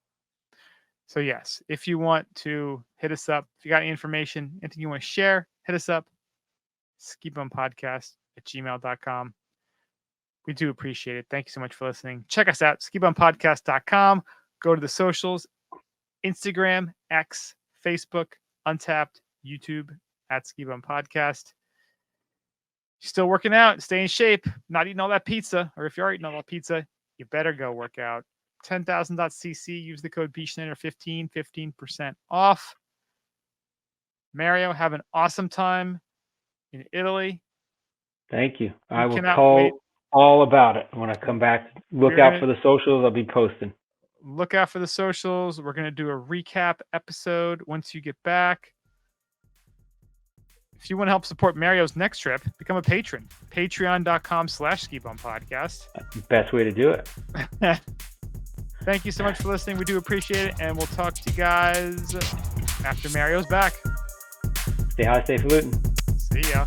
Speaker 1: So yes, if you want to hit us up, if you got any information, anything you want to share, hit us up. skibumpodcast@gmail.com. We do appreciate it. Thank you so much for listening. Check us out, skibumpodcast.com. Go to the socials, Instagram, X, Facebook, Untapped, YouTube, @skibumpodcast. You're still working out, stay in shape, not eating all that pizza, or if you are eating all that pizza, you better go work out. 10,000.cc, use the code BSchneider15, 15% off. Mario, have an awesome time in Italy.
Speaker 2: Thank you. I will call all about it when I come back. Look out for the socials. I'll be posting.
Speaker 1: Look out for the socials. We're going to do a recap episode once you get back. If you want to help support Mario's next trip, become a patron. Patreon.com/skibumpodcast.
Speaker 2: That's the best way to do it.
Speaker 1: Thank you so much for listening. We do appreciate it. And we'll talk to you guys after Mario's back.
Speaker 2: Stay high, stay falutin'.
Speaker 1: See ya.